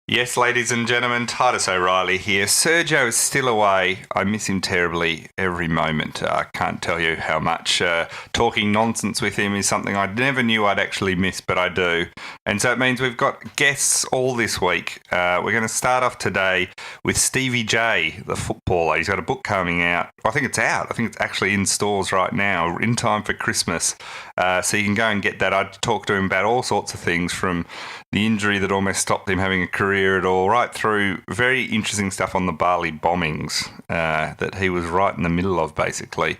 Yes, ladies and gentlemen, Titus O'Reilly here. Sergio is still away. I miss him terribly every moment. I can't tell you how much. Talking nonsense with him is something I never knew I'd actually miss, but I do. And so it means we've got guests all this week. We're going to start off today with Stevie J, the footballer. He's got a book coming out. I think it's out. I think it's actually in stores right now, in time for Christmas. So you can go and get that. I talked to him about all sorts of things, from the injury that almost stopped him having a career at all, right through very interesting stuff on the Bali bombings that he was right in the middle of, basically.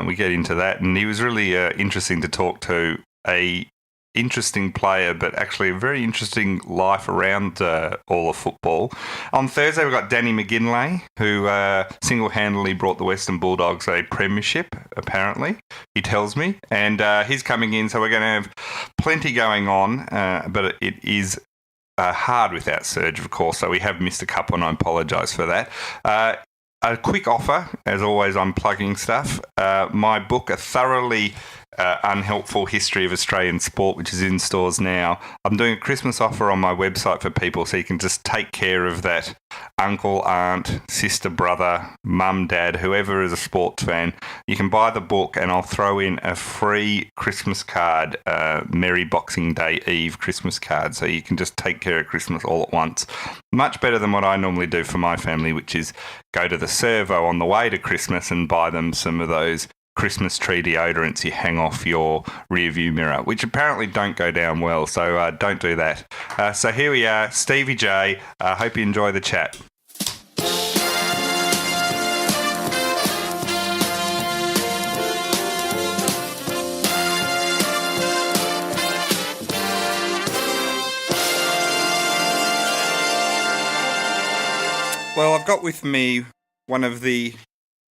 We get into that, and he was really interesting to talk to. A interesting player, but actually a very interesting life around all of football. On Thursday, we've got Danny McGinlay, who single-handedly brought the Western Bulldogs a premiership, apparently, he tells me. And he's coming in, so we're going to have plenty going on, but it is hard without Serge, of course, so we have missed a couple, and I apologise for that. A quick offer, as always, I'm plugging stuff. My book, A Thoroughly Unhelpful History of Australian Sport, which is in stores now. I'm doing a Christmas offer on my website for people, so you can just take care of that uncle, aunt, sister, brother, mum, dad, whoever is a sports fan. You can buy the book, and I'll throw in a free Christmas card, Merry Boxing Day Eve Christmas card, so you can just take care of Christmas all at once. Much better than what I normally do for my family, which is go to the servo on the way to Christmas and buy them some of those Christmas tree deodorants you hang off your rear view mirror, which apparently don't go down well, so don't do that. So here we are, Stevie J. Hope you enjoy the chat. Well, I've got with me one of the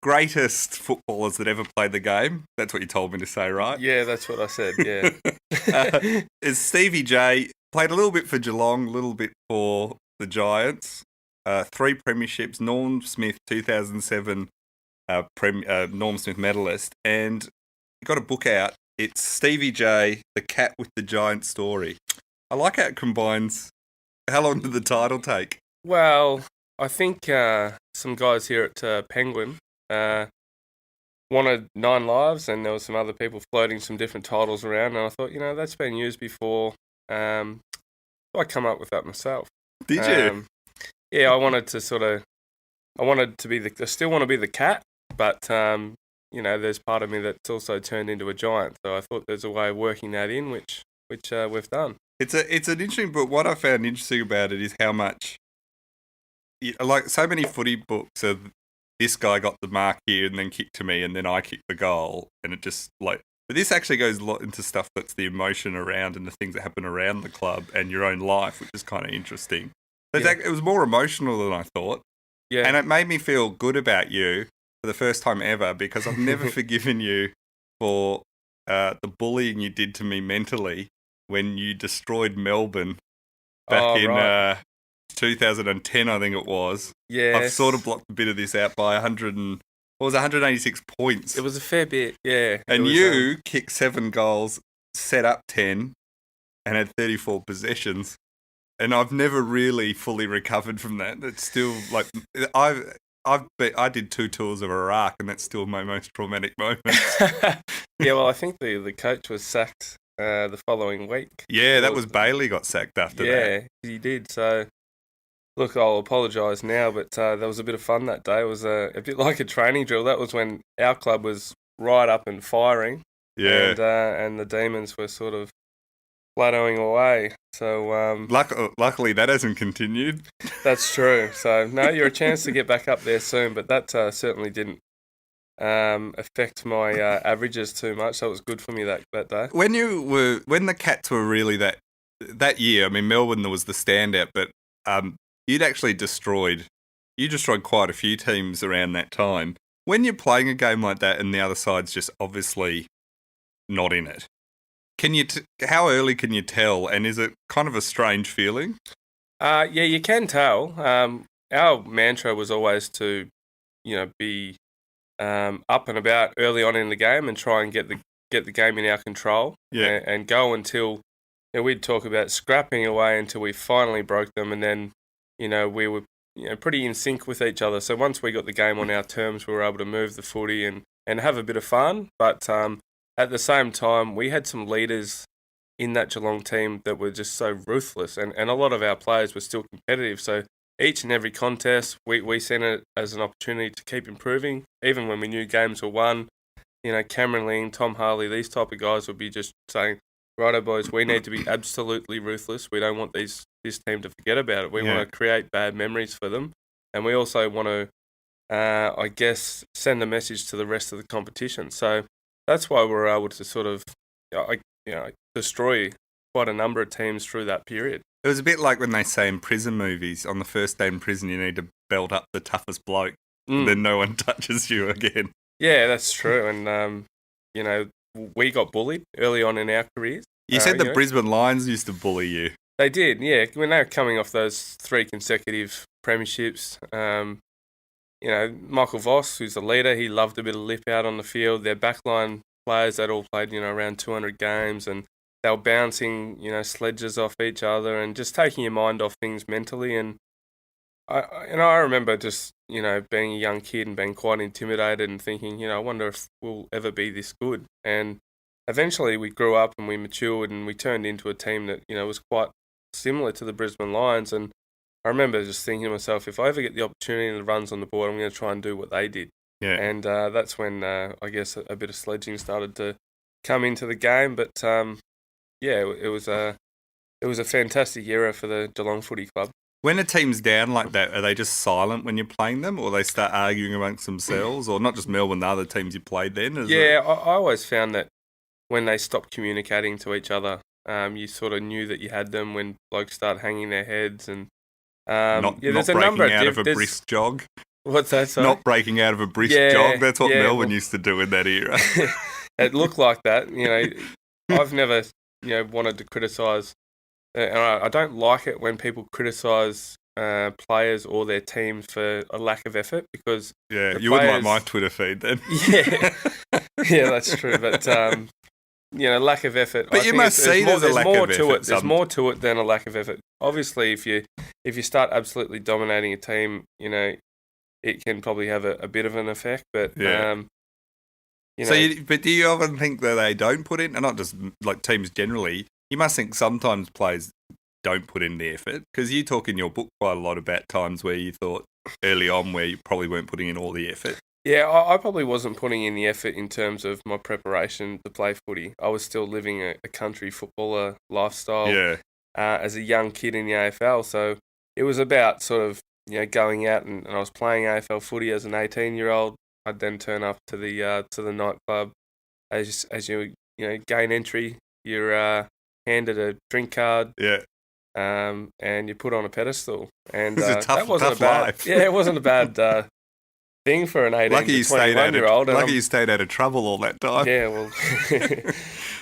greatest footballers that ever played the game. That's what you told me to say, right? Yeah, that's what I said, yeah. Is Stevie J. Played a little bit for Geelong, a little bit for the Giants. 3 premierships, Norm Smith 2007 Norm Smith medalist, and got a book out. It's Stevie J, The Cat with the Giant Story. I like how it combines. How long did the title take? Well, I think some guys here at Penguin wanted 9 lives, and there were some other people floating some different titles around, and I thought, that's been used before. I come up with that myself. Did you? Yeah, I wanted to be I still want to be the cat, but there's part of me that's also turned into a giant. So I thought there's a way of working that in, which we've done. It's an interesting book. What I found interesting about it is how much, like so many footy books of this guy got the mark here and then kicked to me and then I kicked the goal, and it just but this actually goes a lot into stuff that's the emotion around and the things that happen around the club and your own life, which is kind of interesting. It was more emotional than I thought. Yeah. And it made me feel good about you for the first time ever, because I've never forgiven you for the bullying you did to me mentally when you destroyed Melbourne back in 2010, I think it was. Yeah. I've sort of blocked a bit of this out by 186 points. It was a fair bit, yeah. And you kicked 7 goals, set up 10, and had 34 possessions. And I've never really fully recovered from that. It's still I did 2 tours of Iraq, and that's still my most traumatic moment. Yeah, well, I think the coach was sacked the following week. Yeah, that was Bailey got sacked after that. Yeah, he did. So, look, I'll apologise now, but there was a bit of fun that day. It was a bit like a training drill. That was when our club was right up and firing. Yeah. And the Demons were sort of plateauing away. So luckily that hasn't continued. That's true. So no, you're a chance to get back up there soon, but that certainly didn't affect my averages too much. So it was good for me that day. When the Cats were really that year, I mean, Melbourne was the standout, but you destroyed quite a few teams around that time. When you're playing a game like that and the other side's just obviously not in it, how early can you tell, and is it kind of a strange feeling? Yeah, you can tell. Our mantra was always to, be up and about early on in the game and try and get the game in our control. Yeah. And go until we'd talk about scrapping away until we finally broke them, and then we were pretty in sync with each other. So once we got the game on our terms, we were able to move the footy and have a bit of fun. But at the same time, we had some leaders in that Geelong team that were just so ruthless, and a lot of our players were still competitive. So each and every contest, we seen it as an opportunity to keep improving. Even when we knew games were won, Cameron Ling, Tom Harley, these type of guys would be just saying, righto boys, we need to be absolutely ruthless. We don't want this team to forget about it. We want to create bad memories for them. And we also want to, send a message to the rest of the competition. So that's why we were able to sort of, destroy quite a number of teams through that period. It was a bit like when they say in prison movies, on the first day in prison, you need to belt up the toughest bloke, and then no one touches you again. Yeah, that's true. And, we got bullied early on in our careers. You said the Brisbane Lions used to bully you. They did, yeah. When they were coming off those 3 consecutive premierships, Michael Voss, who's the leader, he loved a bit of lip out on the field. Their backline players, they'd all played, around 200 games, and they were bouncing, sledges off each other and just taking your mind off things mentally. And I remember just, being a young kid and being quite intimidated and thinking, I wonder if we'll ever be this good. And eventually we grew up and we matured and we turned into a team that, was quite similar to the Brisbane Lions. And I remember just thinking to myself, if I ever get the opportunity and the runs on the board, I'm going to try and do what they did. Yeah. And that's when, I guess, a bit of sledging started to come into the game. But, it was a fantastic era for the Geelong Footy Club. When a team's down like that, are they just silent when you're playing them, or they start arguing amongst themselves, or not just Melbourne, the other teams you played then? I always found that when they stopped communicating to each other, you sort of knew that you had them when blokes start hanging their heads and not breaking out of a brisk jog. What's that? Sorry? Not breaking out of a brisk jog. That's what Melbourne used to do in that era. It looked like that. I've never wanted to criticise. And I don't like it when people criticise players or their teams for a lack of effort because you wouldn't like my Twitter feed then. Yeah, that's true. But lack of effort. But you must see there's a lack of effort. There's more to it than a lack of effort. Obviously, if you start absolutely dominating a team, it can probably have a bit of an effect. But but do you often think that they don't put in, and not just like teams generally? You must think sometimes players don't put in the effort, because you talk in your book quite a lot about times where you thought early on where you probably weren't putting in all the effort. Yeah, I probably wasn't putting in the effort in terms of my preparation to play footy. I was still living a country footballer lifestyle as a young kid in the AFL. So it was about sort of going out and I was playing AFL footy as an 18-year-old. I'd then turn up to the nightclub. As you gain entry, you're handed a drink card, and you put on a pedestal. And that wasn't a bad life. Yeah, it wasn't a bad thing for an 18 to 21-year-old. Lucky you stayed out of trouble all that time. Yeah, well,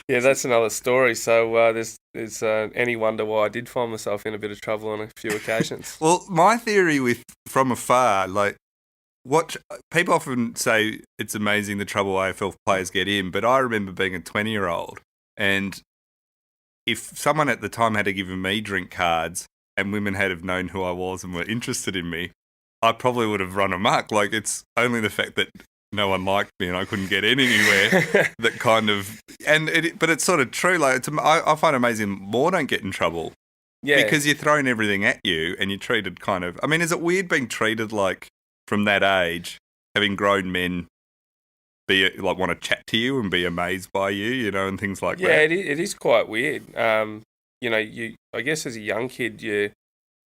that's another story. So there's any wonder why I did find myself in a bit of trouble on a few occasions. Well, my theory with from afar, like what people often say, it's amazing the trouble AFL players get in, but I remember being a 20-year-old and if someone at the time had given me drink cards and women had have known who I was and were interested in me, I probably would have run amok. Like, it's only the fact that no one liked me and I couldn't get in anywhere that kind of... But it's sort of true. Like, I find it amazing more don't get in trouble. Yeah. Because you're throwing everything at you and you're treated kind of... I mean, is it weird being treated like, from that age, having grown men want to chat to you and be amazed by you, and things like that? Yeah, it is quite weird. I guess as a young kid, you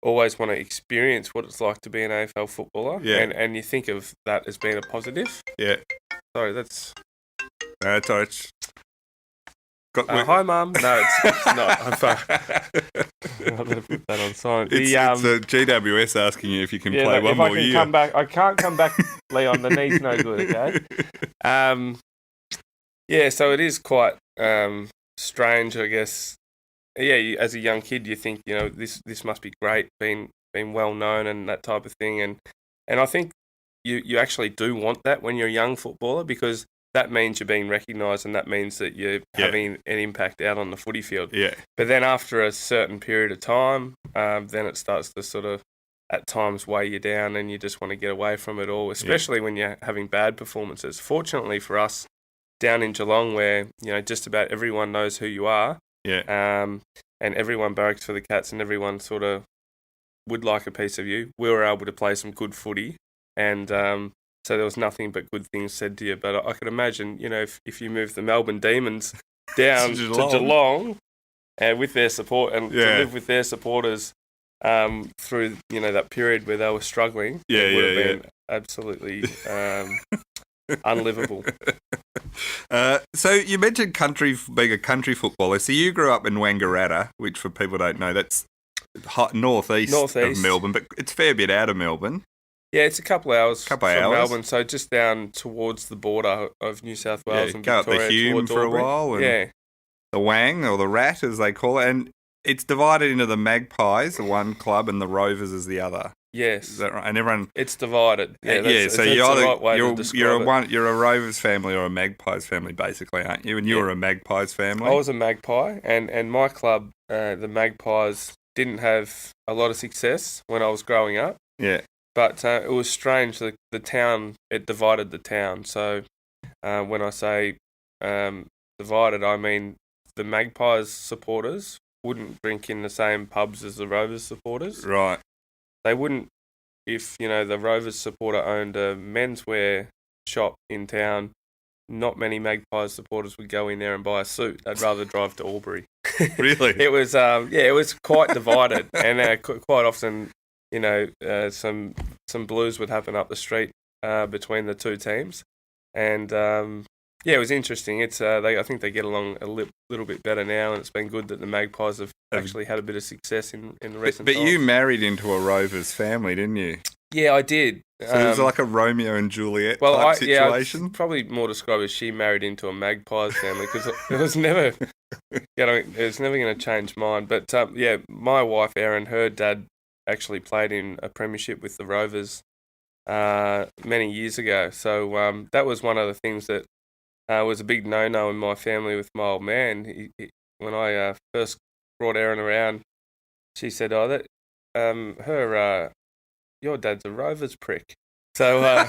always want to experience what it's like to be an AFL footballer, and you think of that as being a positive. Yeah. Sorry, that's... That's all right. Hi, Mum. No, it's not. I'm better put that on silent. It's a GWS asking you if you can play one more year. I can't come back, Leon. The knee's no good, okay? So it is quite strange, I guess. Yeah, as a young kid, you think, this must be great, being well known and that type of thing. And I think you actually do want that when you're a young footballer, because that means you're being recognised and that means that you're having an impact out on the footy field. Yeah. But then after a certain period of time, then it starts to sort of at times weigh you down and you just want to get away from it all, especially when you're having bad performances. Fortunately for us, down in Geelong, where just about everyone knows who you are, and everyone barracks for the Cats, and everyone sort of would like a piece of you. We were able to play some good footy, and so there was nothing but good things said to you. But I could imagine, if you move the Melbourne Demons down to Geelong, and with their support and to live with their supporters through that period where they were struggling, it would have been absolutely unlivable. So you mentioned being a country footballer. So you grew up in Wangaratta, which for people who don't know, that's northeast of Melbourne, but it's a fair bit out of Melbourne. Yeah, it's a couple of hours from Melbourne, so just down towards the border of New South Wales and Victoria. Go up the Hume for Albury. a while. And the Wang, or the Rat, as they call it. And it's divided into the Magpies, the one club, and the Rovers is the other. Yes. Is that right? And everyone... It's divided. So that's you're a Rovers family or a Magpies family, basically, aren't you? And you were a Magpies family? I was a Magpie, and my club, the Magpies, didn't have a lot of success when I was growing up. Yeah. But it was strange, the town, it divided the town. So when I say divided, I mean the Magpies supporters wouldn't drink in the same pubs as the Rovers supporters. Right. They wouldn't, if, the Rovers supporter owned a menswear shop in town, not many Magpies supporters would go in there and buy a suit. They'd rather drive to Albury. Really? It was, it was quite divided. And quite often, some blues would happen up the street between the two teams. And, it was interesting. It's I think they get along a little bit better now, and it's been good that the Magpies have actually had a bit of success in the recent times. But you married into a Rovers family, didn't you? Yeah, I did. So it was like a Romeo and Juliet type situation? Yeah, probably more described as she married into a Magpies family, because it was never, it was never going to change mine. But, my wife, Erin, her dad actually played in a premiership with the Rovers many years ago. So that was one of the things that was a big no-no in my family with my old man. When I first brought Erin around, she said, your dad's a Rovers prick. So,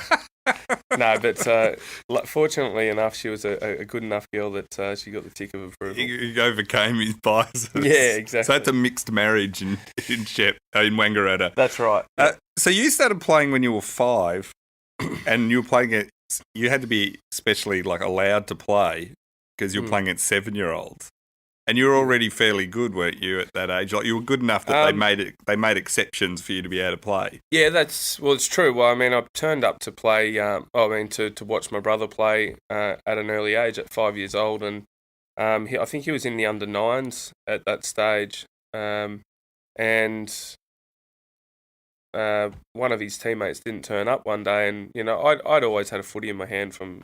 no, but fortunately enough, she was a good enough girl that she got the tick of approval. He overcame his biases. Yeah, exactly. So that's a mixed marriage in Wangaratta. That's right. Yeah. So you started playing when you were 5, and you were playing it. You had to be especially allowed to play because you were playing at 7-year-olds, and you were already fairly good, weren't you, at that age? You were good enough that they made exceptions for you to be able to play. Yeah, it's true. Well, I mean, I turned up to play. To watch my brother play at an early age, at 5 years old, and I think he was in the under-9s at that stage, and one of his teammates didn't turn up one day, and I'd always had a footy in my hand from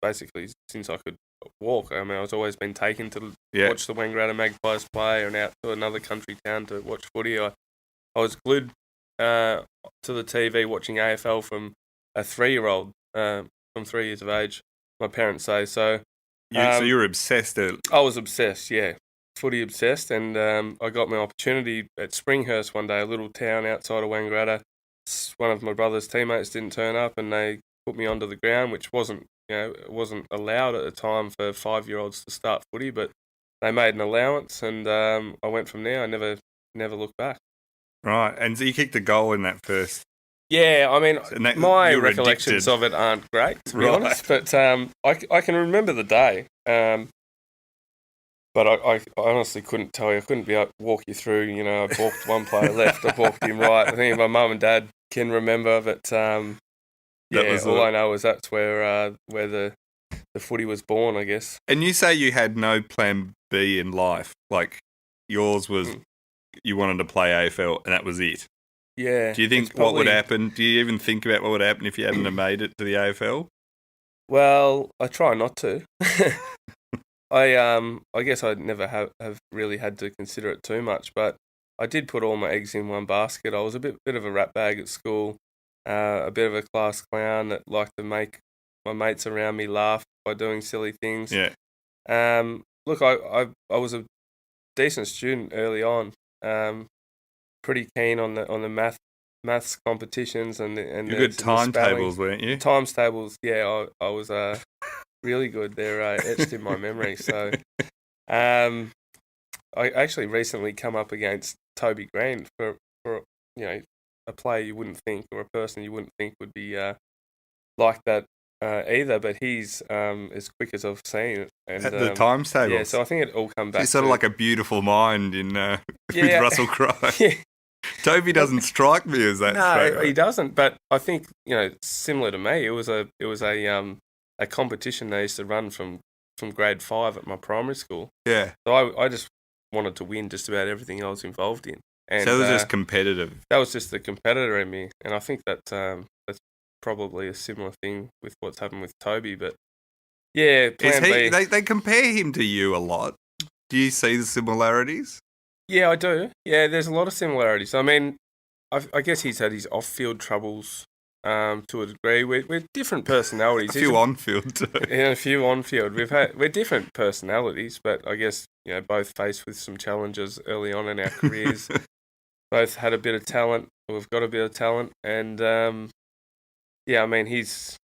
basically since I could walk. I mean, I was always been taken to watch the Wangaratta Magpies play, and out to another country town to watch footy. I was glued to the TV watching AFL from a 3-year-old, from 3 years of age. My parents say so. So you were obsessed. I was obsessed, yeah. Footy obsessed, and I got my opportunity at Springhurst one day, a little town outside of Wangaratta. One of my brother's teammates didn't turn up, and they put me onto the ground, which wasn't allowed at the time for 5-year-olds to start footy, but they made an allowance, and I went from there. I never looked back. Right, and so you kicked a goal in that first. Yeah, I mean, my recollections of it aren't great, to be honest, but I can remember the day. But I honestly couldn't tell you. I couldn't walk you through, I balked one player left, I balked him right. I think my mum and dad can remember, but all I know is that's where the footy was born, I guess. And you say you had no plan B in life. Like, yours was you wanted to play AFL and that was it. Yeah. Do you think what would happen? Do you even think about what would happen if you hadn't have made it to the AFL? Well, I try not to. I guess I'd never have really had to consider it too much, but I did put all my eggs in one basket. I was a bit of a rat bag at school, a bit of a class clown that liked to make my mates around me laugh by doing silly things. Yeah. Look, I was a decent student early on. Pretty keen on the math maths competitions and you good timetables, weren't you? Times tables, yeah, I was really good. They're etched in my memory. So, I actually recently come up against Toby Green for a player you wouldn't think, or a person you wouldn't think would be like that either. But he's as quick as I've seen. And, at the times tables. Yeah, so I think it all comes back. He's sort of like a beautiful mind in with Russell Crowe. Yeah. Toby doesn't strike me as that. No, he doesn't. But I think similar to me, it was a competition they used to run from grade 5 at my primary school. Yeah. So I just wanted to win just about everything I was involved in. And, so it was just competitive. That was just the competitor in me, and I think that that's probably a similar thing with what's happened with Toby. But yeah, Plan B. They compare him to you a lot. Do you see the similarities? Yeah, I do. Yeah, there's a lot of similarities. I mean, I guess he's had his off-field troubles to a degree. We're different personalities. A few on-field too. Yeah, a few on-field. We're different personalities, but I guess both faced with some challenges early on in our careers. Both had a bit of talent. We've got a bit of talent, and I mean, he's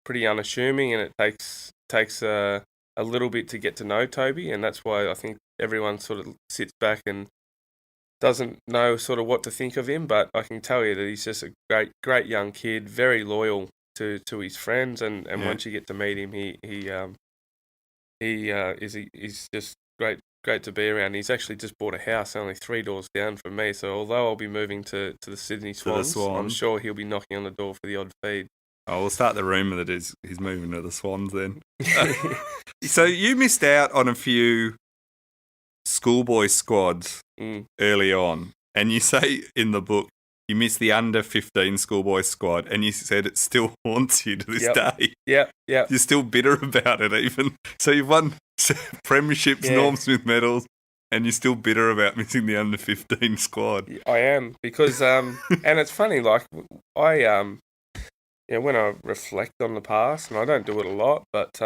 pretty unassuming, and it takes a little bit to get to know Toby, and that's why I think everyone sort of sits back and doesn't know sort of what to think of him. But I can tell you that he's just a great young kid, very loyal to his friends, and once you get to meet him, he's just great to be around. He's actually just bought a house only 3 doors down from me, so although I'll be moving to the Sydney Swans, I'm sure he'll be knocking on the door for the odd feed. Oh, we'll start the rumour that he's moving to the Swans then. So you missed out on a few schoolboy squads early on, and you say in the book you missed the under-15 schoolboy squad, and you said it still haunts you to this day. Yeah. You're still bitter about it even. So you've won premierships, Norm Smith medals, and you're still bitter about missing the under-15 squad. I am, because, and it's funny, like, I, when I reflect on the past, and I don't do it a lot, but,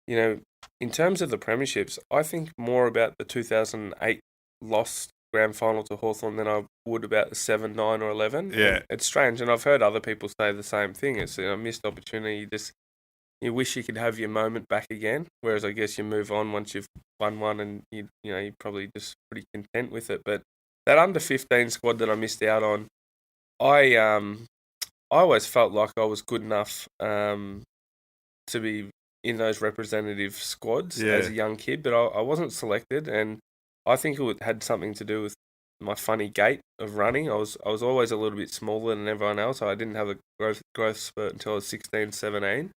in terms of the premierships, I think more about the 2008 lost grand final to Hawthorn than I would about the 7, 9 or 11. Yeah. And it's strange, and I've heard other people say the same thing. It's a missed opportunity. You wish you could have your moment back again, whereas I guess you move on once you've won one, and you're probably just pretty content with it. But that under-15 squad that I missed out on, I always felt like I was good enough to be in those representative squads as a young kid, but I wasn't selected, and I think it had something to do with my funny gait of running. I was always a little bit smaller than everyone else. I didn't have a growth spurt until I was 16, 17.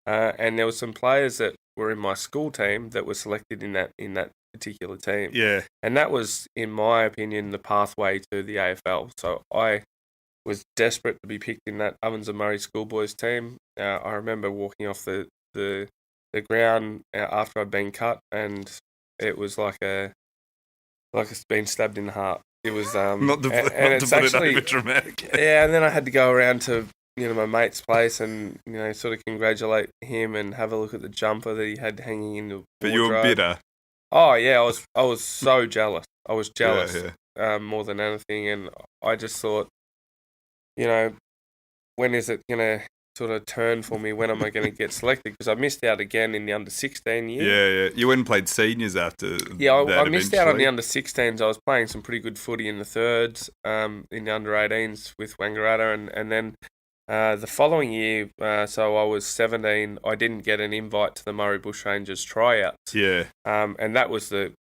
And there were some players that were in my school team that were selected in that particular team. Yeah. And that was, in my opinion, the pathway to the AFL. So I was desperate to be picked in that Ovens and Murray schoolboys team. I remember walking off the ground after I'd been cut, and it was like it's been stabbed in the heart. It was not to put it over dramatic. Yeah, and then I had to go around to my mate's place and sort of congratulate him and have a look at the jumper that he had hanging in the wardrobe. But you were bitter. Oh yeah, I was so jealous. I was jealous more than anything, and I just thought, when is it gonna sort of turn for me? When am I going to get selected? Because I missed out again in the under-16 year. Yeah. You went and played seniors after. Yeah, I missed out on the under-16s. I was playing some pretty good footy in the thirds, in the under-18s with Wangaratta, and then the following year, so I was 17. I didn't get an invite to the Murray Bushrangers tryouts. Yeah. And that was the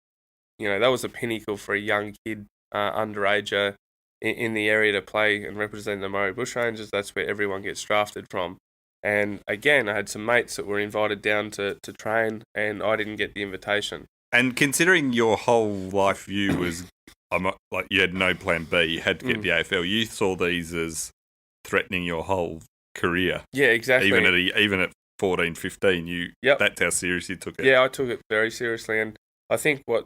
pinnacle for a young kid, underager, in the area to play and represent the Murray Bushrangers. That's where everyone gets drafted from. And again, I had some mates that were invited down to train, and I didn't get the invitation. And considering your whole life view was, like you had no plan B, you had to get the AFL, you saw these as threatening your whole career. Yeah, exactly. Even at 14, 15, that's how serious you took it. Yeah, I took it very seriously. And I think what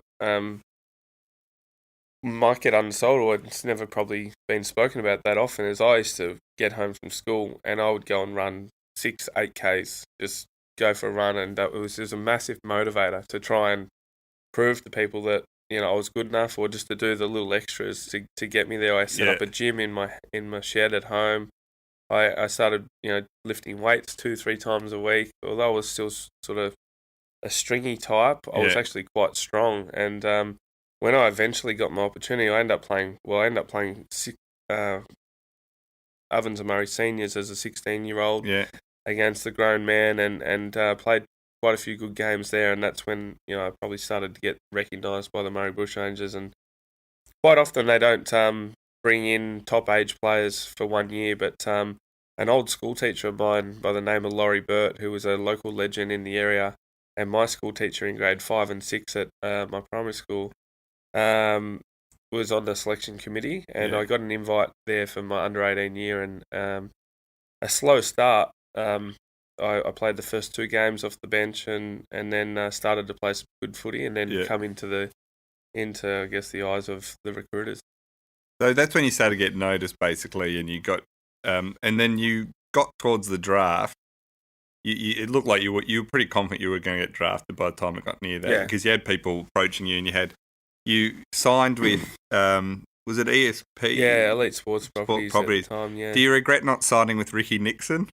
might get unsold, or it's never probably been spoken about that often, is I used to get home from school and I would go and run 6, 8Ks, just go for a run, and it was a massive motivator to try and prove to people that I was good enough, or just to do the little extras to get me there. I set up a gym in my shed at home. I started, lifting weights 2-3 times a week. Although I was still sort of a stringy type, I was actually quite strong. And when I eventually got my opportunity, I ended up playing Ovens and Murray seniors as a 16-year-old against the grown man, and played quite a few good games there. And that's when I probably started to get recognised by the Murray Bushrangers. And quite often they don't bring in top age players for 1 year, but an old school teacher of mine by the name of Laurie Burt, who was a local legend in the area, and my school teacher in grade 5 and 6 at my primary school, was on the selection committee, and I got an invite there for my under 18 year, and a slow start. I played the first 2 games off the bench, and then started to play some good footy, and then come into I guess the eyes of the recruiters. So that's when you started to get noticed, basically, and you got, and then you got towards the draft. It looked like you were pretty confident you were going to get drafted by the time it got near that, because you had people approaching you, and you signed with, was it ESP? Yeah, Elite Sports Properties at the time, yeah. Do you regret not signing with Ricky Nixon,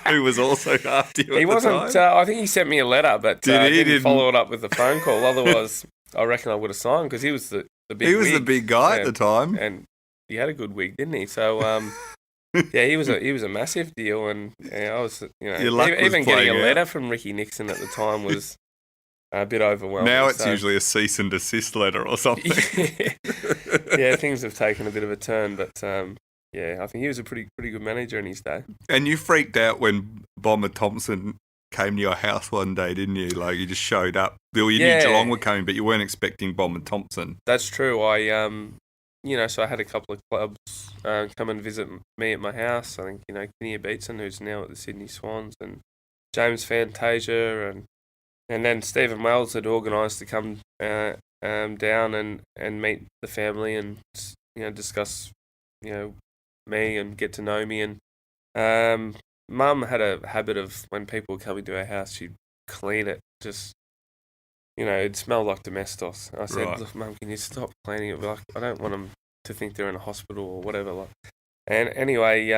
who was also after you He wasn't, I think he sent me a letter, but didn't follow it up with a phone call. Otherwise, I reckon I would have signed, because he was the big He was wig, the big guy at the time. And he had a good wig, didn't he? So, he was a massive deal, and I was, even getting a letter from Ricky Nixon at the time was a bit overwhelming. Now it's usually a cease and desist letter or something. Yeah, things have taken a bit of a turn, but I think he was a pretty good manager in his day. And you freaked out when Bomber Thompson came to your house one day, didn't you? Like, you just showed up. Well, you knew Geelong were coming, but you weren't expecting Bomber Thompson. That's true. I so I had a couple of clubs come and visit me at my house. I think, Kinnear Beatson, who's now at the Sydney Swans, and James Fantasia, and then Stephen Wells had organised to come down and meet the family and, discuss, me and get to know me. And Mum had a habit of, when people were coming to her house, she'd clean it, just, it smelled like domestos. I said, Look, Mum, can you stop cleaning it? Like, I don't want them to think they're in a hospital or whatever. And anyway,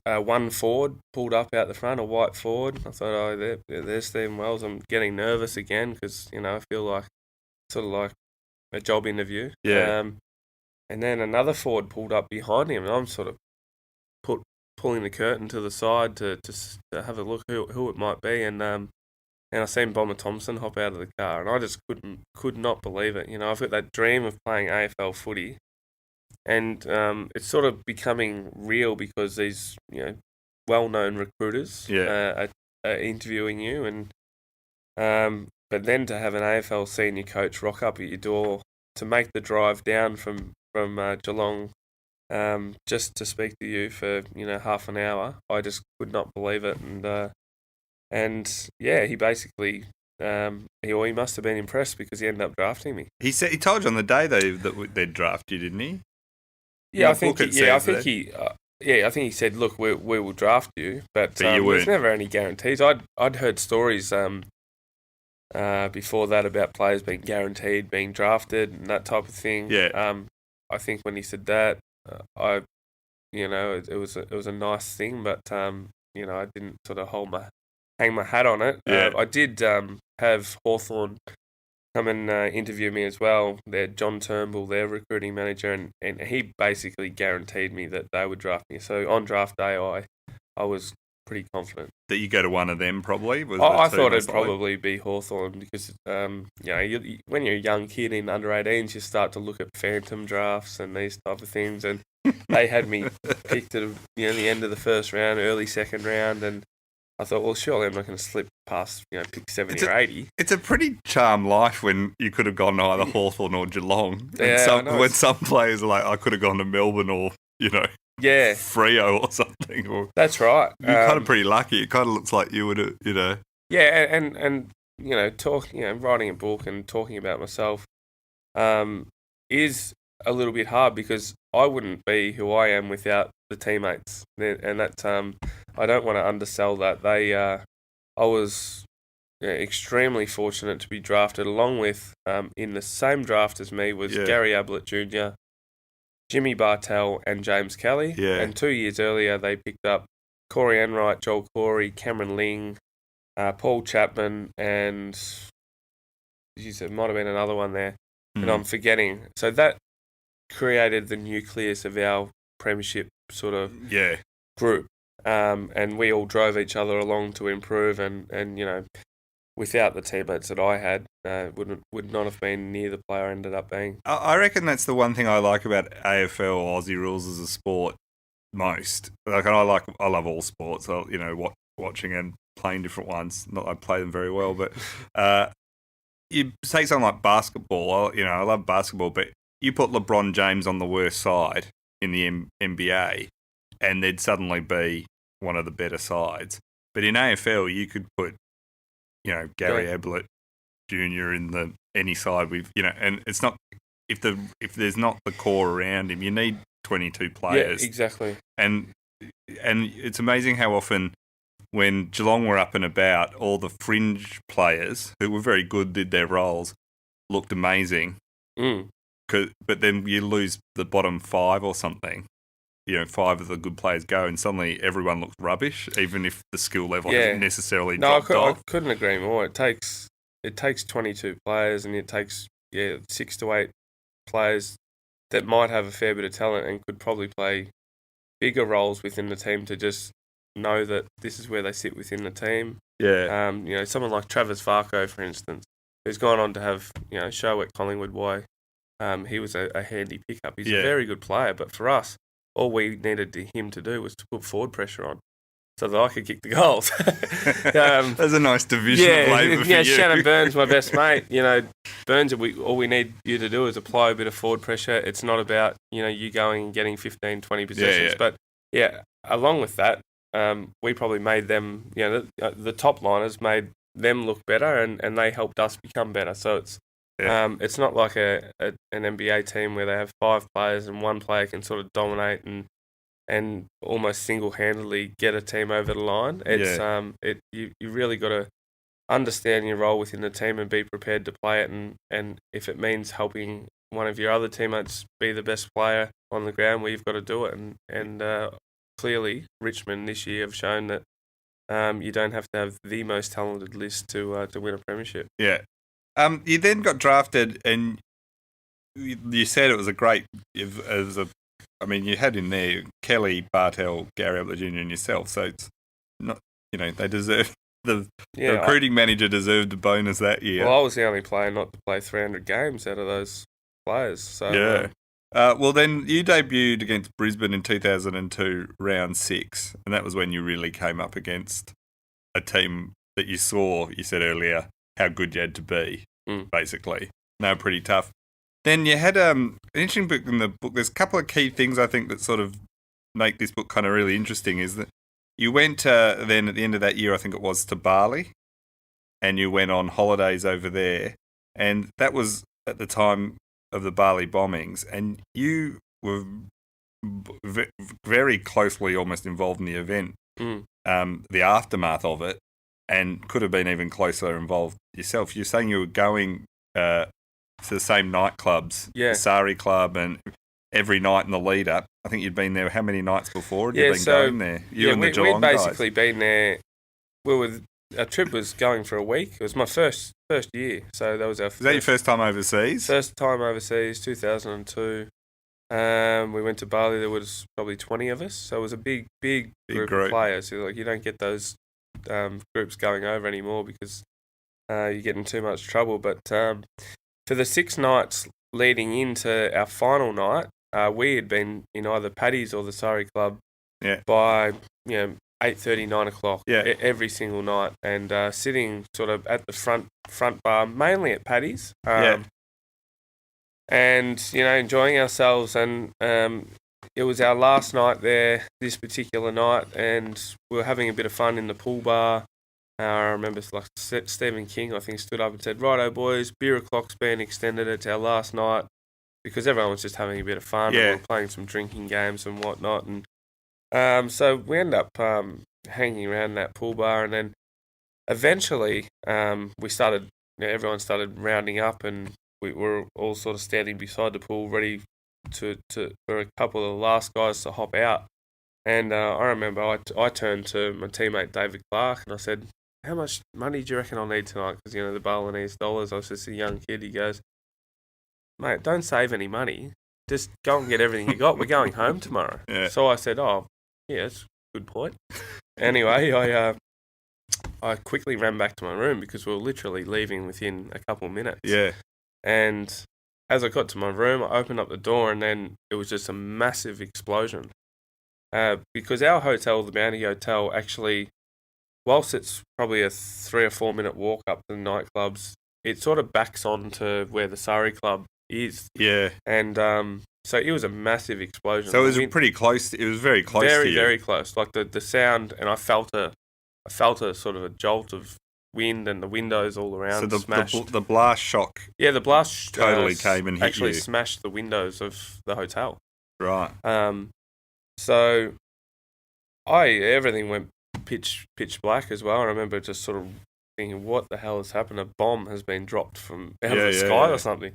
one Ford pulled up out the front, a white Ford. I thought, there's Stephen Wells. I'm getting nervous again because, I feel like sort of like a job interview. Yeah. And then another Ford pulled up behind him, and I'm sort of pulling the curtain to the side to have a look who it might be. And I seen Bomber Thompson hop out of the car, and I just could not believe it. I've got that dream of playing AFL footy, and it's sort of becoming real because these well-known recruiters are interviewing you, and but then to have an AFL senior coach rock up at your door to make the drive down from Geelong just to speak to you for half an hour, I just could not believe it. And he basically he must have been impressed because he ended up drafting me. He told you on the day though that they'd draft you, didn't he? Yeah, I think he said, look, we will draft you, but there's never any guarantees. I'd heard stories before that about players being guaranteed being drafted and that type of thing. Yeah. I think when he said that, it was a nice thing, but I didn't sort of hang my hat on it. Yeah. I did have Hawthorn come and interview me as well. They're John Turnbull, their recruiting manager, and he basically guaranteed me that they would draft me. So on draft day, I was pretty confident that you go to one of them. Probably I thought it'd probably be Hawthorn because when you're a young kid in under 18s, you start to look at phantom drafts and these type of things, and they had me picked at the end of the first round, early second round, and I thought, well, surely I'm not going to slip past pick 70 or 80. It's a pretty charmed life when you could have gone to either Hawthorn or Geelong. When some players are like, I could have gone to Melbourne or Freo or something. That's right. You're kind of pretty lucky. It kind of looks like you would have, Yeah, and writing a book and talking about myself is a little bit hard because I wouldn't be who I am without the teammates, and that I don't want to undersell that. I was extremely fortunate to be drafted, along with in the same draft as me was Gary Ablett Jr., Jimmy Bartell, and James Kelly. Yeah. And 2 years earlier, they picked up Corey Enright, Joel Corey, Cameron Ling, Paul Chapman, and there might have been another one there that I'm forgetting. So that created the nucleus of our premiership sort of group. And we all drove each other along to improve, and you know, without the teammates that I had, would not have been near the player I ended up being. I reckon that's the one thing I like about AFL or Aussie rules as a sport most. Like, and I love all sports. Watching and playing different ones. Not that I play them very well, but you take something like basketball. I love basketball, but you put LeBron James on the worst side in the NBA, and they'd suddenly be one of the better sides. But in AFL, you could put, Gary Ablett Jr. in any side with, and it's not if there's not the core around him, you need 22 players. Yeah, exactly. And it's amazing how often when Geelong were up and about, all the fringe players who were very good, did their roles, looked amazing. But then you lose the bottom 5 or something. 5 of the good players go, and suddenly everyone looks rubbish, even if the skill level hasn't necessarily dropped off. I couldn't agree more. It takes 22 players, and it takes 6 to 8 players that might have a fair bit of talent and could probably play bigger roles within the team to just know that this is where they sit within the team. Yeah. Someone like Travis Varco, for instance, who's gone on to have show at Collingwood why he was a handy pickup. He's a very good player, but for us, all we needed him to do was to put forward pressure on so that I could kick the goals. That's a nice division of labour for you. Shannon Burns, my best mate. Burns, all we need you to do is apply a bit of forward pressure. It's not about, you going and getting 15, 20 possessions. But, along with that, we probably made them, the top liners made them look better, and they helped us become better. So it's not like an NBA team where they have 5 players and one player can sort of dominate and almost single-handedly get a team over the line. It's you really got to understand your role within the team and be prepared to play it. And if it means helping one of your other teammates be the best player on the ground, well, you've got to do it. And clearly, Richmond this year have shown that you don't have to have the most talented list to win a premiership. Yeah. You then got drafted, and you said it was a great. You had in there Kelly, Bartell, Gary Ablett Jr. and yourself. So it's not, they deserve the recruiting manager deserved a bonus that year. Well, I was the only player not to play 300 games out of those players. So well, then you debuted against Brisbane in 2002, round 6, and that was when you really came up against a team that you saw. You said earlier how good you had to be, basically. No, pretty tough. Then you had an interesting book in the book. There's a couple of key things I think that sort of make this book kind of really interesting, is that you went then at the end of that year, I think it was, to Bali, and you went on holidays over there. And that was at the time of the Bali bombings, and you were very closely almost involved in the event, the aftermath of it, and could have been even closer involved yourself. You're saying you were going to the same nightclubs, the Sari Club, and every night in the lead up. I think you'd been there how many nights before? Had you been going there? You and the Geelong we'd basically been there. Our trip was going for a week. It was my first year, so that was our. Was that your first time overseas? First time overseas, 2002. We went to Bali. There was probably 20 of us, so it was a big group of players. So, you don't get those groups going over anymore because you get in too much trouble. But for the 6 nights leading into our final night, we had been in either Paddy's or the Surrey Club by 8:30, 9 o'clock every single night, and sitting sort of at the front bar, mainly at Paddy's, and enjoying ourselves. And it was our last night there this particular night, and we were having a bit of fun in the pool bar. I remember Stephen King, I think, stood up and said, "Righto, boys, beer o'clock's been extended. It's our last night," because everyone was just having a bit of fun. And we were playing some drinking games and whatnot. And so we ended up hanging around that pool bar. And then eventually, we started. Everyone started rounding up, and we were all sort of standing beside the pool, ready to for a couple of the last guys to hop out. And I remember I turned to my teammate David Clark and I said, "How much money do you reckon I'll need tonight?" Because the Balinese dollars. I was just a young kid. He goes, "Mate, don't save any money. Just go and get everything you got. We're going home tomorrow." Yeah. So I said, "Oh, yeah, that's a good point." Anyway, I quickly ran back to my room because we were literally leaving within a couple of minutes. Yeah. And as I got to my room, I opened up the door and then it was just a massive explosion. Because our hotel, the Bounty Hotel, actually, whilst it's probably a 3 or 4 minute walk up to the nightclubs, it sort of backs on to where the Surrey Club is. Yeah. And so it was a massive explosion. So it was pretty close. It was very close very, to you. very close. Like the sound, and I felt a sort of a jolt of wind and the windows all around smashed. The blast shock. Yeah, the blast totally came and hit actually you. smashed the windows of the hotel. Right. So everything went pitch black as well. I remember just sort of thinking, what the hell has happened? A bomb has been dropped from out of the sky or something.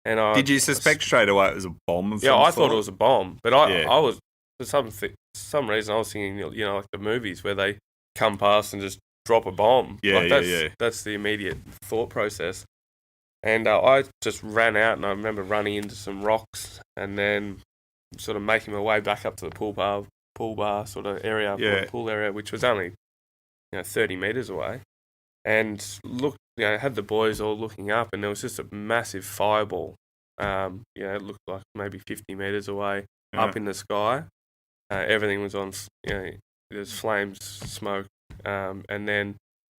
And did you suspect straight away it was a bomb? Yeah, I thought it was a bomb, but I was for some reason I was thinking, like the movies where they come past and just drop a bomb. That's the immediate thought process. And I just ran out, and I remember running into some rocks, and then sort of making my way back up to the pool bar sort of area, pool area, which was only 30 meters away. And had the boys all looking up, and there was just a massive fireball. It looked like maybe 50 meters away, up in the sky. Everything was on. There's flames, smoke, and then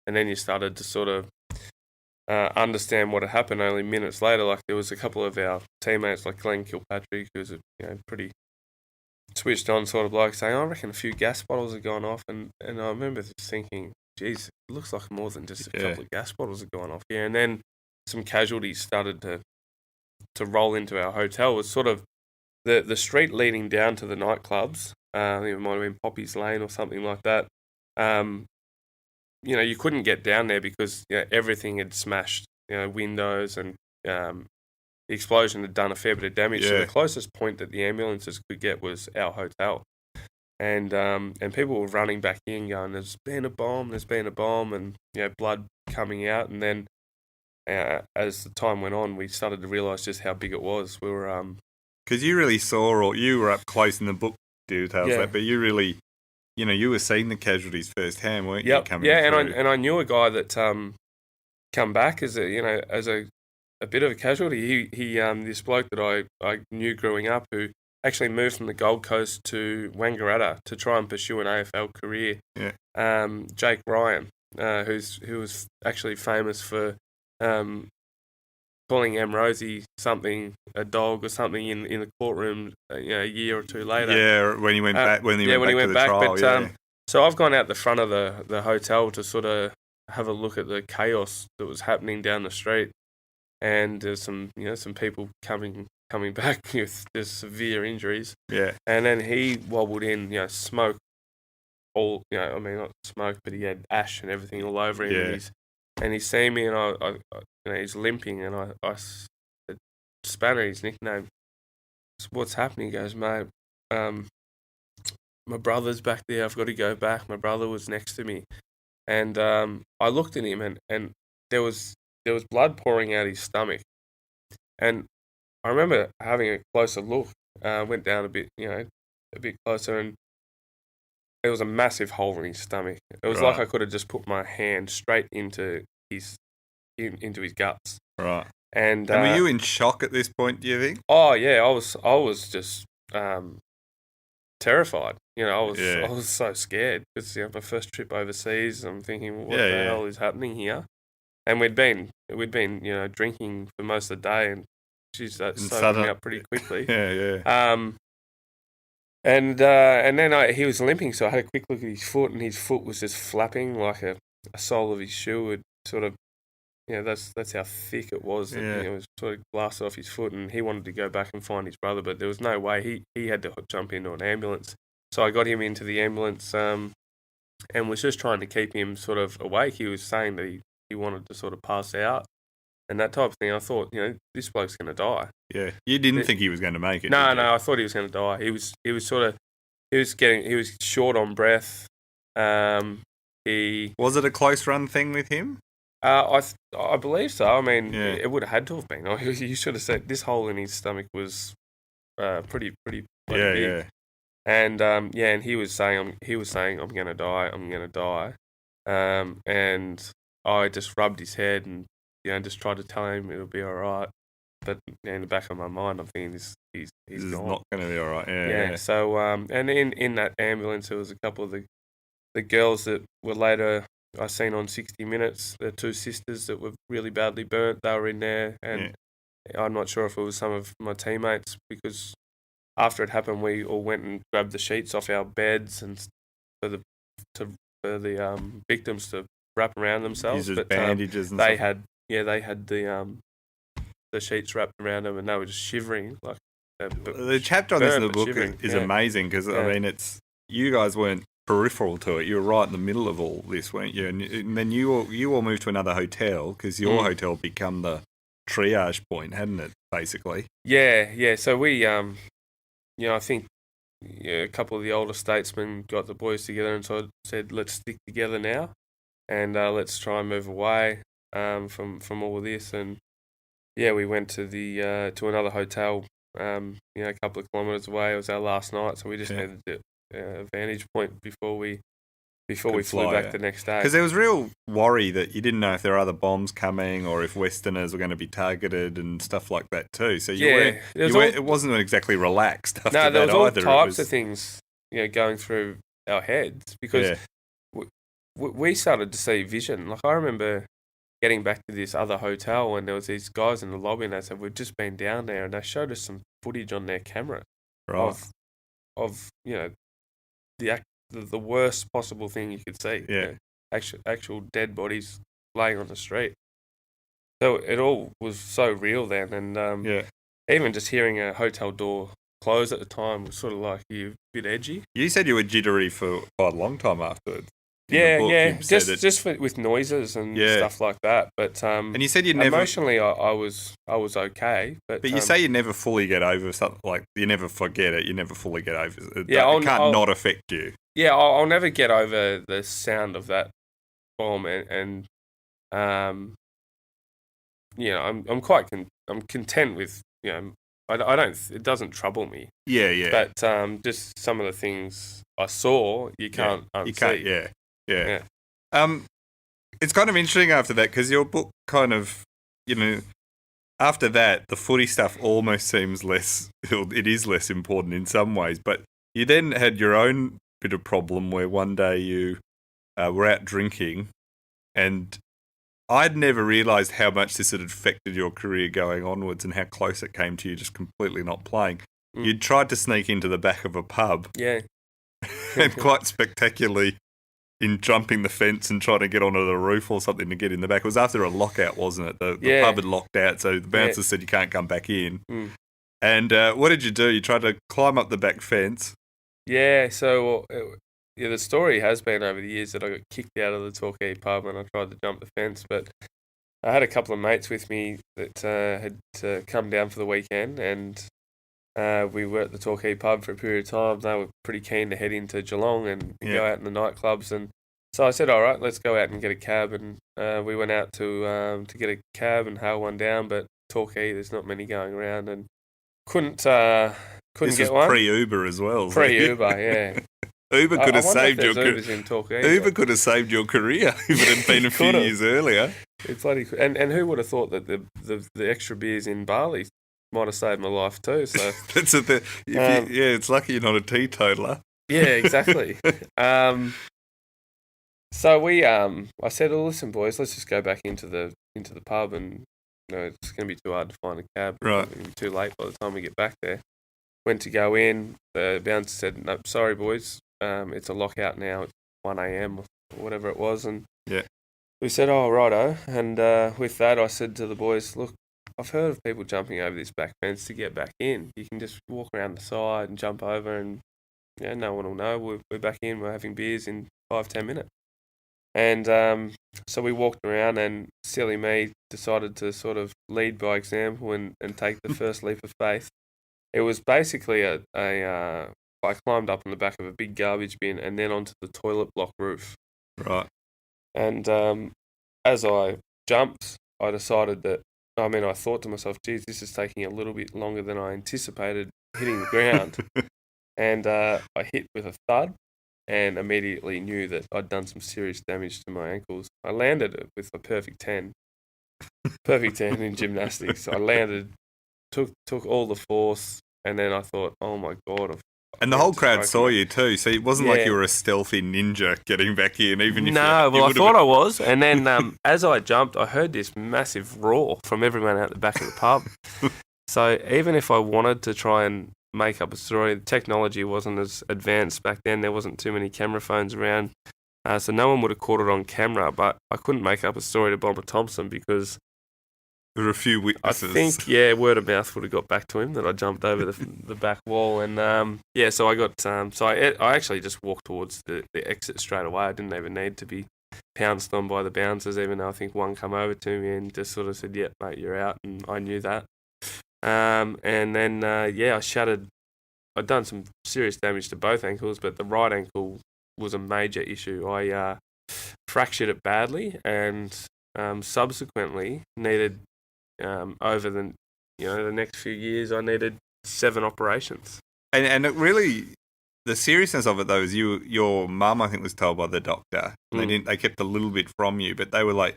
you started to sort of understand what had happened. Only minutes later, like there was a couple of our teammates, like Glenn Kilpatrick, who's a pretty switched on sort of bloke, saying, "I reckon a few gas bottles have gone off," and I remember just thinking, geez, it looks like more than just a couple of gas bottles have gone off here. And then some casualties started to roll into our hotel. It was sort of the street leading down to the nightclubs. I think it might have been Poppy's Lane or something like that. You couldn't get down there because everything had smashed, windows, and the explosion had done a fair bit of damage. So the closest point that the ambulances could get was our hotel. And people were running back in going, there's been a bomb, and blood coming out. And then as the time went on, we started to realise just how big it was. We were because you really saw, or you were up close in the book details that, but you really, you were seeing the casualties firsthand, weren't you? Coming through? and I knew a guy that come back as a bit of a casualty. He this bloke that I knew growing up who actually moved from the Gold Coast to Wangaratta to try and pursue an AFL career. Yeah. Jake Ryan, who was actually famous for calling Rosie something, a dog or something in the courtroom, a year or two later. Yeah, when he went back, when he went back to the trial. So I've gone out the front of the hotel to sort of have a look at the chaos that was happening down the street, and there's some people coming back with just severe injuries. Yeah. And then he wobbled in, smoke all, not smoke, but he had ash and everything all over him. Yeah. And he's seen me, and I he's limping, and I said, Spanner, his nickname, what's happening? He goes, mate, my brother's back there. I've got to go back. My brother was next to me. And I looked at him, and there was blood pouring out his stomach. And I remember having a closer look. Went down a bit closer, and there was a massive hole in his stomach. It was like I could have just put my hand straight into his guts. Right. And were you in shock at this point, do you think? Oh yeah, I was just terrified. I was so scared because my first trip overseas. I'm thinking, what the hell is happening here? And we'd been drinking for most of the day, and geez, that sobered me up pretty quickly. And then he was limping, so I had a quick look at his foot, and his foot was just flapping like a sole of his shoe would sort of. That's how thick it was. It was sort of blasted off his foot, and he wanted to go back and find his brother, but there was no way. He had to jump into an ambulance. So I got him into the ambulance, and was just trying to keep him sort of awake. He was saying that he wanted to sort of pass out and that type of thing. I thought, this bloke's going to die. Yeah, you didn't think he was going to make it. No, did you? I thought he was going to die. He was short on breath. Was it a close run thing with him? I believe so. I mean, it would have had to have been. You should have said this hole in his stomach was pretty big. Yeah. And and he was saying I'm gonna die, and I just rubbed his head and just tried to tell him it'll be all right. But in the back of my mind, I'm thinking he's gone. Not going to be all right. Yeah. So and in that ambulance, there was a couple of the girls that were later I seen on 60 Minutes. The two sisters that were really badly burnt. They were in there, and I'm not sure if it was some of my teammates because after it happened, we all went and grabbed the sheets off our beds and for the victims to wrap around themselves. But bandages and they stuff. they had the sheets wrapped around them and they were just shivering. Like the chapter on this in the book is amazing because I mean it's you guys weren't peripheral to it. You were right in the middle of all this, weren't you? And then you all moved to another hotel because your hotel become the triage point, hadn't it? Basically. Yeah. So we I think a couple of the older statesmen got the boys together and said, let's stick together now and let's try and move away from all of this. And we went to to another hotel, a couple of kilometres away. It was our last night, so we just needed a vantage point before we flew back the next day. Because there was real worry that you didn't know if there were other bombs coming or if Westerners were going to be targeted and stuff like that too. So it wasn't exactly relaxed after that either. No, there was all types of things going through our heads because we started to see vision. Like I remember getting back to this other hotel and there was these guys in the lobby and they said, we've just been down there and they showed us some footage on their camera of the worst possible thing you could see. Yeah. Actual dead bodies laying on the street. So it all was so real then. And even just hearing a hotel door close at the time was sort of like a bit edgy. You said you were jittery for quite a long time afterwards. Yeah. Just with noises and stuff like that. But and you said you never emotionally I was okay. But you say you never fully get over something, like you never forget it. You never fully get over it. Yeah, it can't not affect you. Yeah, I'll never get over the sound of that bomb, and I'm quite I'm content with I don't it doesn't trouble me. Yeah. But just some of the things I saw you can't unsee. You can't. Yeah. It's kind of interesting after that because your book kind of after that the footy stuff almost seems less. It is less important in some ways, but you then had your own bit of problem where one day you were out drinking and I'd never realised how much this had affected your career going onwards and how close it came to you just completely not playing. You'd tried to sneak into the back of a pub and quite spectacularly in jumping the fence and trying to get onto the roof or something to get in the back. It was after a lockout, wasn't it? The pub had locked out, so the bouncer said you can't come back in. And what did you do? You tried to climb up the back fence. Yeah, so the story has been over the years that I got kicked out of the Torquay pub and I tried to jump the fence, but I had a couple of mates with me that had come down for the weekend and we were at the Torquay pub for a period of time. They were pretty keen to head into Geelong and go out in the nightclubs, and so I said, all right, let's go out and get a cab, and we went out to get a cab and hail one down, but Torquay, there's not many going around and couldn't this get was one. Pre-Uber as well. Pre-Uber, yeah. Uber could have saved your career. Uber could have saved your career if it had been a few years earlier. And who would have thought that the extra beers in Bali might have saved my life too? So that's it's lucky you're not a teetotaler. Yeah, exactly. So I said, well, listen, boys, let's just go back into the pub, and it's going to be too hard to find a cab. Right. It'll be too late by the time we get back there. Went to go in. The bouncer said, "No, sorry, boys. It's a lockout now. It's 1 a.m. or whatever it was." And we said, "Oh, righto." And with that, I said to the boys, "Look, I've heard of people jumping over this back fence to get back in. You can just walk around the side and jump over, and no one will know. We're back in. We're having beers in 5-10 minutes. And so we walked around, and silly me decided to sort of lead by example and take the first leap of faith. It was basically I climbed up on the back of a big garbage bin and then onto the toilet block roof. Right. And as I jumped, I decided that, I thought to myself, geez, this is taking a little bit longer than I anticipated hitting the ground. And I hit with a thud and immediately knew that I'd done some serious damage to my ankles. I landed it with a perfect 10. Perfect 10 in gymnastics. I landed, took all the force, and then I thought, oh my God. And the whole crowd saw you too, so it wasn't like you were a stealthy ninja getting back in, even if I thought I was. And then as I jumped, I heard this massive roar from everyone out the back of the pub. So even if I wanted to try and make up a story, the technology wasn't as advanced back then. There wasn't too many camera phones around. So no one would have caught it on camera, but I couldn't make up a story to Bomber Thompson because there were a few witnesses. I think, word of mouth would have got back to him that I jumped over the back wall. And, so I got, I actually just walked towards the exit straight away. I didn't even need to be pounced on by the bouncers, even though I think one come over to me and just sort of said, "Yep, mate, you're out." And I knew that. And then, I shattered. I'd done some serious damage to both ankles, but the right ankle was a major issue. I fractured it badly and subsequently needed, over the next few years, I needed 7 operations. And it really, the seriousness of it though is your mum, I think, was told by the doctor. They kept a little bit from you, but they were like,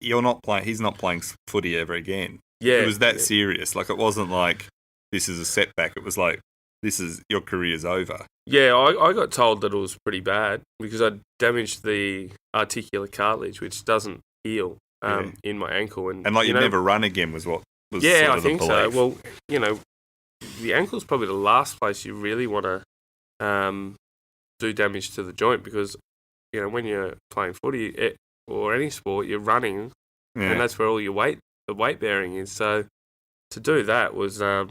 "You're not playing. He's not playing footy ever again." Yeah, it was that serious. Like, it wasn't like this is a setback. It was like, this is, your career's over. Yeah, I got told that it was pretty bad because I damaged the articular cartilage, which doesn't heal in my ankle. And like, you'd never run again was what was yeah, sort of I think the so. belief. Well, the ankle's probably the last place you really want to do damage to the joint because, when you're playing footy or any sport, you're running and that's where all your weight bearing is. So to do that was, I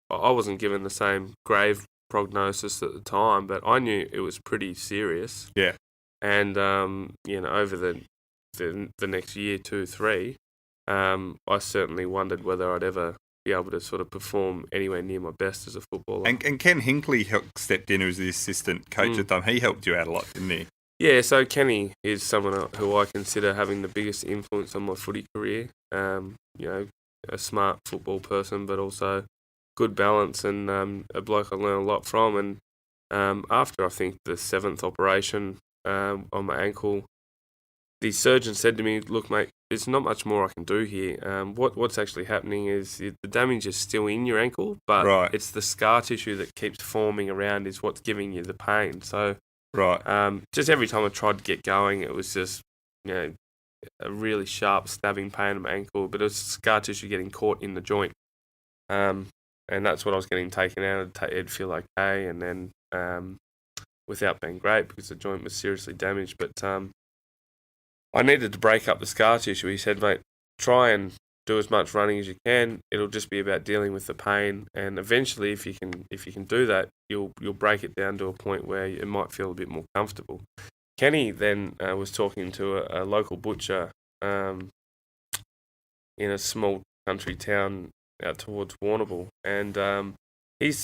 wasn't given the same grave prognosis at the time, but I knew it was pretty serious. Yeah. And, over the next year, 2, 3, I certainly wondered whether I'd ever be able to sort of perform anywhere near my best as a footballer. And Ken Hinckley stepped in, who was the assistant coach at the time. He helped you out a lot, didn't he? Yeah, so Kenny is someone who I consider having the biggest influence on my footy career. A smart football person, but also good balance and a bloke I learned a lot from. And after, I think, the 7th operation on my ankle, the surgeon said to me, "Look, mate, there's not much more I can do here. What's actually happening is the damage is still in your ankle, but it's the scar tissue that keeps forming around is what's giving you the pain." So just every time I tried to get going, it was just, a really sharp stabbing pain in my ankle, but it was scar tissue getting caught in the joint. And that's what I was getting taken out. It'd feel okay, and then without being great because the joint was seriously damaged. But I needed to break up the scar tissue. He said, "Mate, try and do as much running as you can. It'll just be about dealing with the pain, and eventually, if you can do that, you'll break it down to a point where it might feel a bit more comfortable." Kenny then was talking to a local butcher in a small country town out towards Warrnambool, and his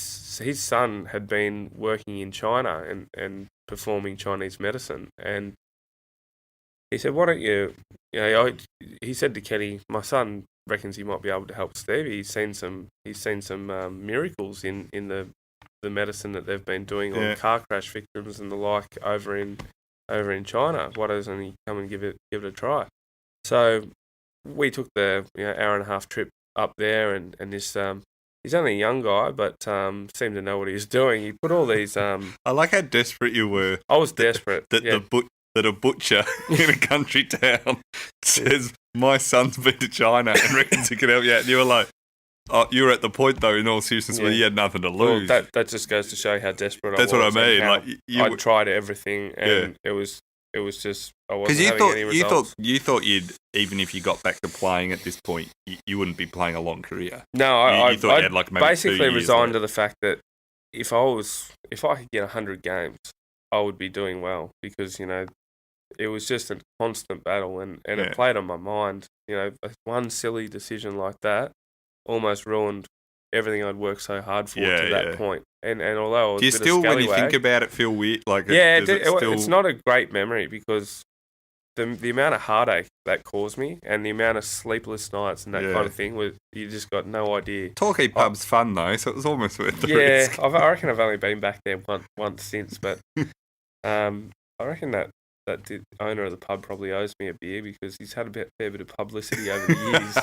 son had been working in China and performing Chinese medicine, and he said, "Why don't you?" He said to Kenny, "My son reckons he might be able to help Stevie. He's seen some miracles in the medicine that they've been doing on car crash victims and the like over in China. Why doesn't he come and give it a try?" So we took the hour and a half trip up there, and this he's only a young guy, but seemed to know what he was doing. He put all these. I like how desperate you were. I was desperate. That a butcher in a country town says, "My son's been to China and reckons he can help you out." And you were like, "Oh, you were at the point though, in all seriousness, where you had nothing to lose." Well, that just goes to show how desperate That's I was. That's what I mean. I tried everything, and it was just I wasn't having any results. You thought you'd, even if you got back to playing at this point, you wouldn't be playing a long career. No, you thought you had like maybe basically 2 years resigned left. to the fact that if I could get 100 games, I would be doing well because, it was just a constant battle and it played on my mind. One silly decision like that almost ruined everything I'd worked so hard for to that point. And although I was do you a bit still, of when you think about it, feel weird? it's not a great memory because the amount of heartache that caused me and the amount of sleepless nights and that kind of thing, you just got no idea. Torquay pub's fun though, so it was almost worth the risk. I reckon I've only been back there once since, but I reckon that the owner of the pub probably owes me a beer because he's had a fair bit of publicity over the years.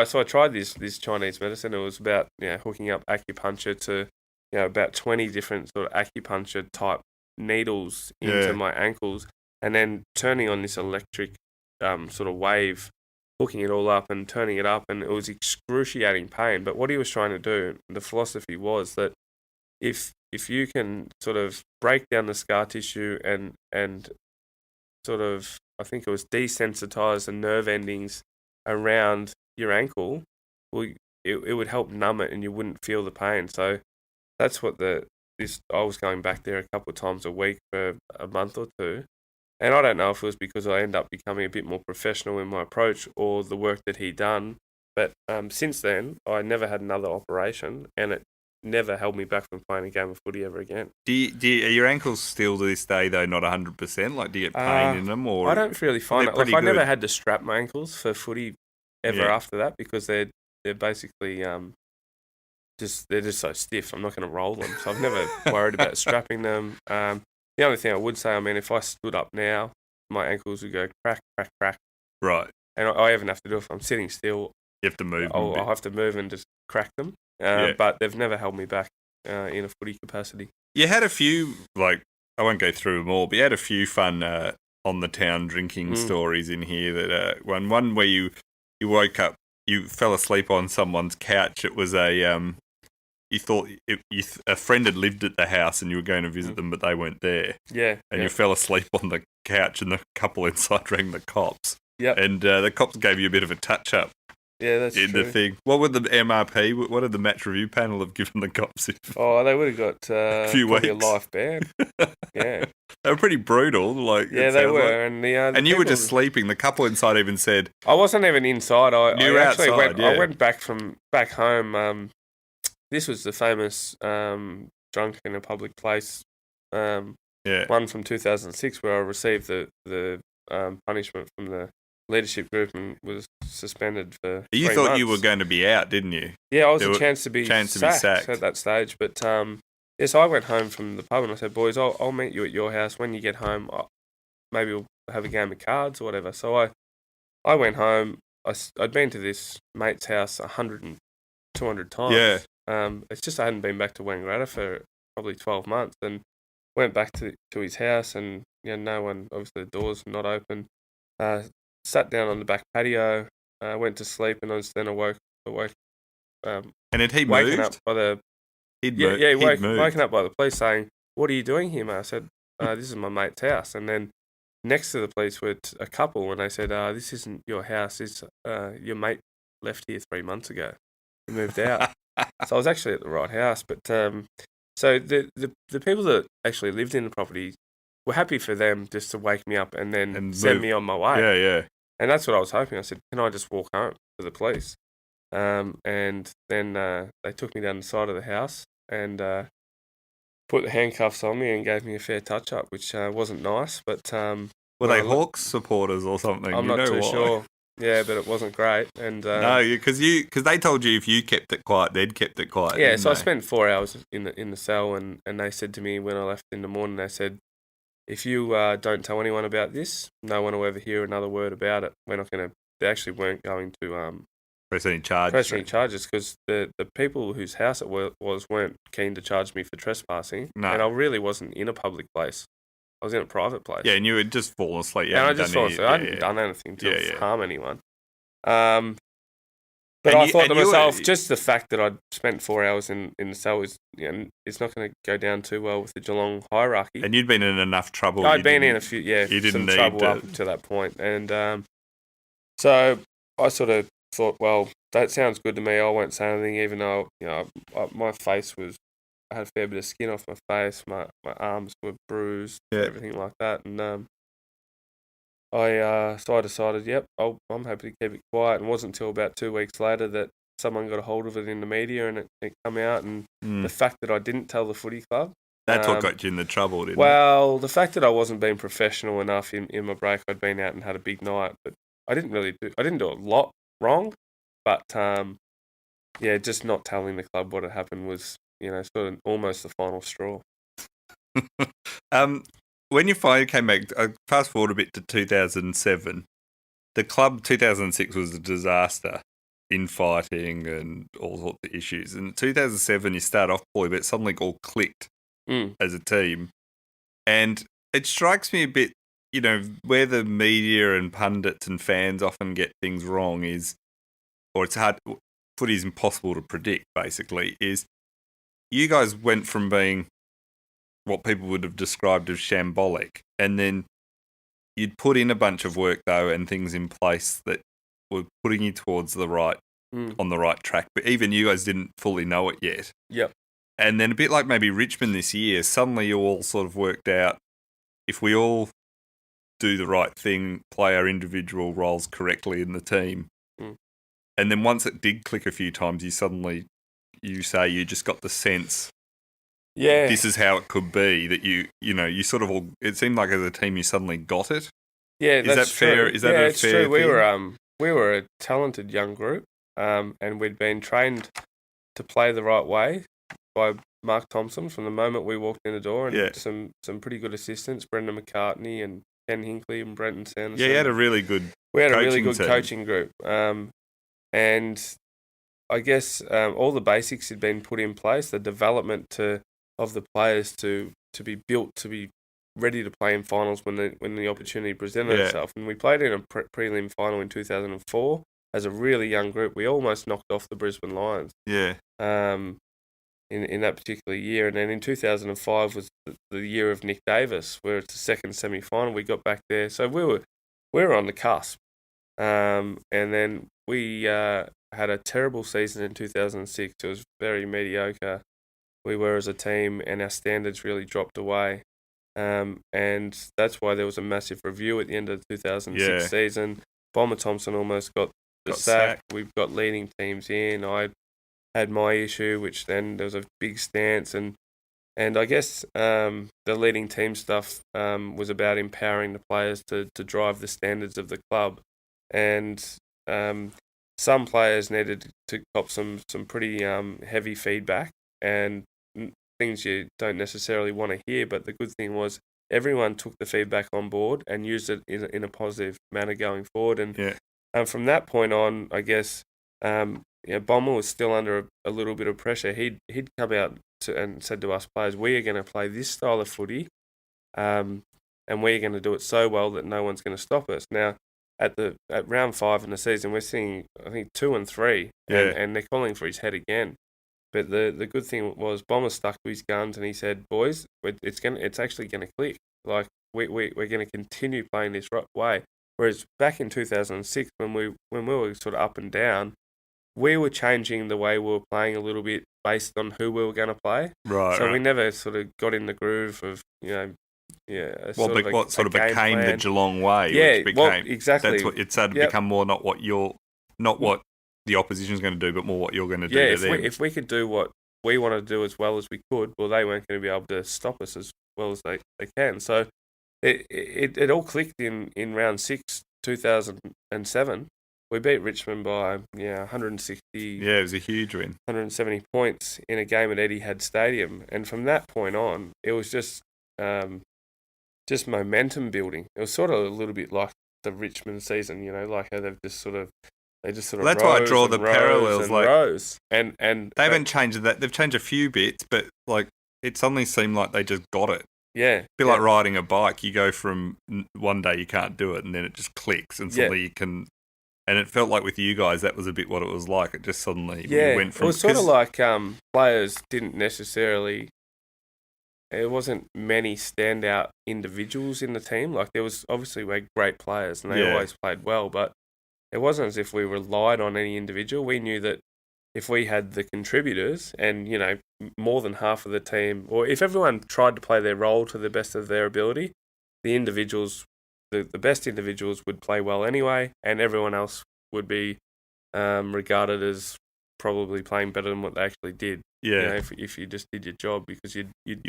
So I tried this Chinese medicine. It was about hooking up acupuncture to about 20 different sort of acupuncture type needles into my ankles, and then turning on this electric sort of wave, hooking it all up and turning it up, and it was excruciating pain. But what he was trying to do, the philosophy was that if you can sort of break down the scar tissue and sort of, I think it was desensitize the nerve endings around your ankle, well, it would help numb it and you wouldn't feel the pain. So that's what I was going back there a couple of times a week for a month or two. And I don't know if it was because I ended up becoming a bit more professional in my approach or the work that he'd done. But since then, I never had another operation and it never held me back from playing a game of footy ever again. Are your ankles still to this day, though, not 100%? Like, do you get pain in them? Or I don't really find it. Like, I never had to strap my ankles for footy ever after that because they're basically they're just so stiff. I'm not going to roll them, so I've never worried about strapping them. The only thing I would say, I mean, if I stood up now, my ankles would go crack, crack, crack. Right. And I even have to do it if I'm sitting still. You have to move. I'll have to move and just crack them. But they've never held me back in a footy capacity. You had a few, like, I won't go through them all, but you had a few fun on the town drinking stories in here. That one where you woke up, you fell asleep on someone's couch. It was you thought a friend had lived at the house and you were going to visit them, but they weren't there. Yeah. And you fell asleep on the couch and the couple inside rang the cops. Yep. And the cops gave you a bit of a touch-up. Yeah, that's in true. The thing. What would the MRP, what did the match review panel have given the cops? They would have got a few weeks. A life ban. Yeah. They were pretty brutal. Like, yeah, they were. Like. And you were just sleeping. The couple inside even said... I wasn't even inside. You were outside, I went back home. This was the famous drunk in a public place one from 2006 where I received the punishment from the leadership group and was suspended for 3 months. You thought you were going to be out, didn't you? Yeah, I was a chance to be sacked at that stage. But so I went home from the pub and I said, boys, I'll meet you at your house. When you get home, maybe we'll have a game of cards or whatever. So I went home. I'd been to this mate's house 100 and 200 times. Yeah. It's just I hadn't been back to Wangaratta for probably 12 months and went back to his house and no one, obviously the doors were not open. Sat down on the back patio, went to sleep, and then awoke. And had he waken moved? Up by the woken up by the police saying, "What are you doing here, mate?" I said, "This is my mate's house." And then next to the police were a couple, and they said, "This isn't your house. It's your mate left here 3 months ago. He moved out." So I was actually at the right house, but so the people that actually lived in the property were happy for them just to wake me up and then send me on my way. Yeah, yeah. And that's what I was hoping. I said, can I just walk home to the police? And then they took me down the side of the house and put the handcuffs on me and gave me a fair touch-up, which wasn't nice. But were they Hawks supporters or something? I'm not too sure. Yeah, but it wasn't great. And no, because they told you if you kept it quiet, they'd kept it quiet. Yeah, so I spent 4 hours in the cell, and they said to me when I left in the morning, they said, if you don't tell anyone about this, no one will ever hear another word about it. We're not going to. They actually weren't going to press any charges because the people whose house it was weren't keen to charge me for trespassing. No. And I really wasn't in a public place. I was in a private place. Yeah, and you had just fallen asleep. I hadn't done anything to harm anyone. But I thought to myself, just the fact that I'd spent 4 hours in the cell is, it's not going to go down too well with the Geelong hierarchy. And you'd been in enough trouble. I'd been in a few, some trouble up to that point. And so I sort of thought, well, that sounds good to me. I won't say anything, even though my face was. I had a fair bit of skin off my face. My arms were bruised, everything like that, and so I decided, yep, I'm happy to keep it quiet. And it wasn't until about 2 weeks later that someone got a hold of it in the media and it come out. And the fact that I didn't tell the footy club. That's what got you in the trouble, didn't it? Well, the fact that I wasn't being professional enough in my break, I'd been out and had a big night, but I didn't do a lot wrong. But, just not telling the club what had happened was, sort of almost the final straw. When you finally came back, fast forward a bit to 2007, the club 2006 was a disaster in fighting and all sorts of issues. And in 2007, you start off poorly, but suddenly all clicked as a team. And it strikes me a bit, where the media and pundits and fans often get things wrong is, or it's hard, footy is impossible to predict, basically, is you guys went from being what people would have described as shambolic, and then you'd put in a bunch of work though and things in place that were putting you towards the right on the right track, but even you guys didn't fully know it yet. Yep. And then a bit like maybe Richmond this year, suddenly you all sort of worked out, if we all do the right thing, play our individual roles correctly in the team, and then once it did click a few times, you say you just got the sense, this is how it could be, that you sort of all, it seemed like as a team you suddenly got it. Yeah, is that fair? True. Is that a fair true. We were a talented young group, and we'd been trained to play the right way by Mark Thompson from the moment we walked in the door, and some pretty good assistants, Brendan McCartney and Ken Hinkley and Brenton Sanderson. Yeah, you had a really good coaching group. And I guess all the basics had been put in place, the development of the players to be built to be ready to play in finals when the opportunity presented itself. And we played in a prelim final in 2004 as a really young group. We almost knocked off the Brisbane Lions. Yeah. In that particular year, and then in 2005 was the year of Nick Davis, where it's the second semi-final. We got back there, so we were on the cusp. And then we had a terrible season in 2006. It was very mediocre. We were as a team, and our standards really dropped away. And that's why there was a massive review at the end of the 2006 season. Bomber Thompson almost got the sack. We've got leading teams in. I had my issue, which then there was a big stance, and I guess the leading team stuff was about empowering the players to drive the standards of the club, and some players needed to cop some pretty heavy feedback and things you don't necessarily want to hear. But the good thing was everyone took the feedback on board and used it in a positive manner going forward. And from that point on, I guess Bomber was still under a little bit of pressure. He'd come out and said to us players, "We are going to play this style of footy, and we're going to do it so well that no one's going to stop us." Now, at round 5 in the season, we're seeing, I think, 2 and 3, and they're calling for his head again. But the good thing was Bomber stuck to his guns, and he said, "Boys, it's actually going to click. Like we're going to continue playing this right way." Whereas back in 2006, when we were sort of up and down, we were changing the way we were playing a little bit based on who we were going to play. Right. So we never sort of got in the groove of what sort of became the Geelong way. Yeah, which became, exactly. That's what it started to become more not what the opposition's going to do, but more what you're going to do to them. If we could do what we wanted to do as well as we could, well, they weren't going to be able to stop us as well as they can. So it all clicked in round 6, 2007. We beat Richmond by 160. Yeah, it was a huge win. 170 points in a game at Etihad Stadium, and from that point on, it was just momentum building. It was sort of a little bit like the Richmond season, like how they've just sort of. That's why I draw the parallels. And they haven't changed that. They've changed a few bits, but like it suddenly seemed like they just got it. Yeah, like riding a bike. You go from one day you can't do it, and then it just clicks, and suddenly you can. And it felt like with you guys, that was a bit what it was like. It just suddenly went from. It was sort of like players didn't necessarily. There wasn't many standout individuals in the team. Like there was obviously great players, and they always played well, but it wasn't as if we relied on any individual. We knew that if we had the contributors and, more than half of the team, or if everyone tried to play their role to the best of their ability, the individuals, the best individuals would play well anyway, and everyone else would be regarded as probably playing better than what they actually did. Yeah. If you just did your job, because you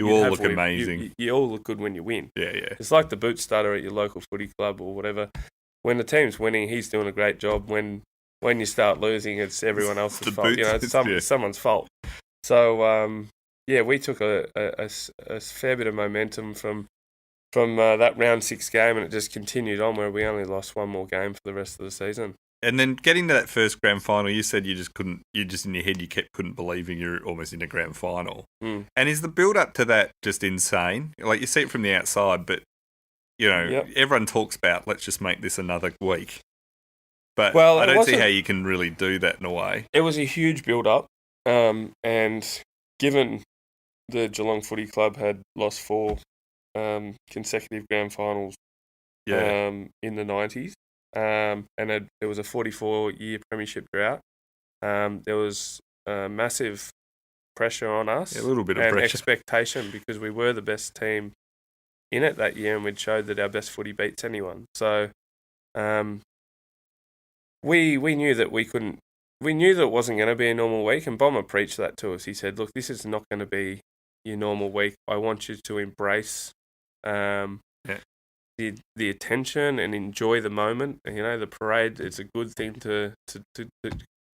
all look amazing. You all look good when you win. Yeah, yeah. It's like the boot starter at your local footy club or whatever. When the team's winning, he's doing a great job. When you start losing, it's everyone else's fault. It's someone's fault. So we took a fair bit of momentum from that round 6 game, and it just continued on where we only lost one more game for the rest of the season. And then getting to that first grand final, you said you just couldn't. You just in your head, couldn't believing you're almost in a grand final. Mm. And is the build up to that just insane? Like, you see it from the outside, but everyone talks about, let's just make this another week. But I don't see how you can really do that in a way. It was a huge build up, and given the Geelong Footy Club had lost 4 consecutive grand finals in the 90s. And there was a 44-year premiership drought. There was massive pressure on us. A little bit of and pressure. Expectation, because we were the best team in it that year, and we'd showed that our best footy beats anyone. So we knew that we couldn't. We knew that it wasn't going to be a normal week, and Bomber preached that to us. He said, "Look, this is not going to be your normal week. I want you to embrace the attention and enjoy the moment. The parade, it's a good thing to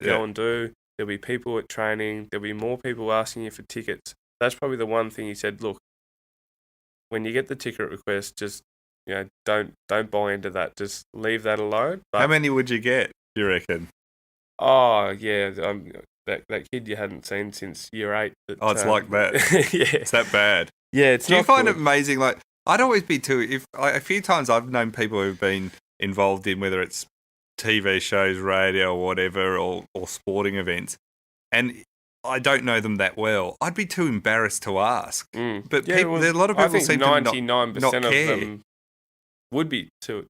go and do. There'll be people at training. There'll be more people asking you for tickets." That's probably the one thing he said. Look, when you get the ticket request, just don't buy into that. Just leave that alone. But, how many would you get, do you reckon? Oh yeah, that kid you hadn't seen since year 8. It's like that. Yeah, it's that bad. Yeah, it's. Do you find it amazing? Like, I'd always be too. A few times I've known people who've been involved in whether it's TV shows, radio, or whatever, or sporting events, and I don't know them that well. I'd be too embarrassed to ask. But there are a lot of people seem to not 99% of them would be too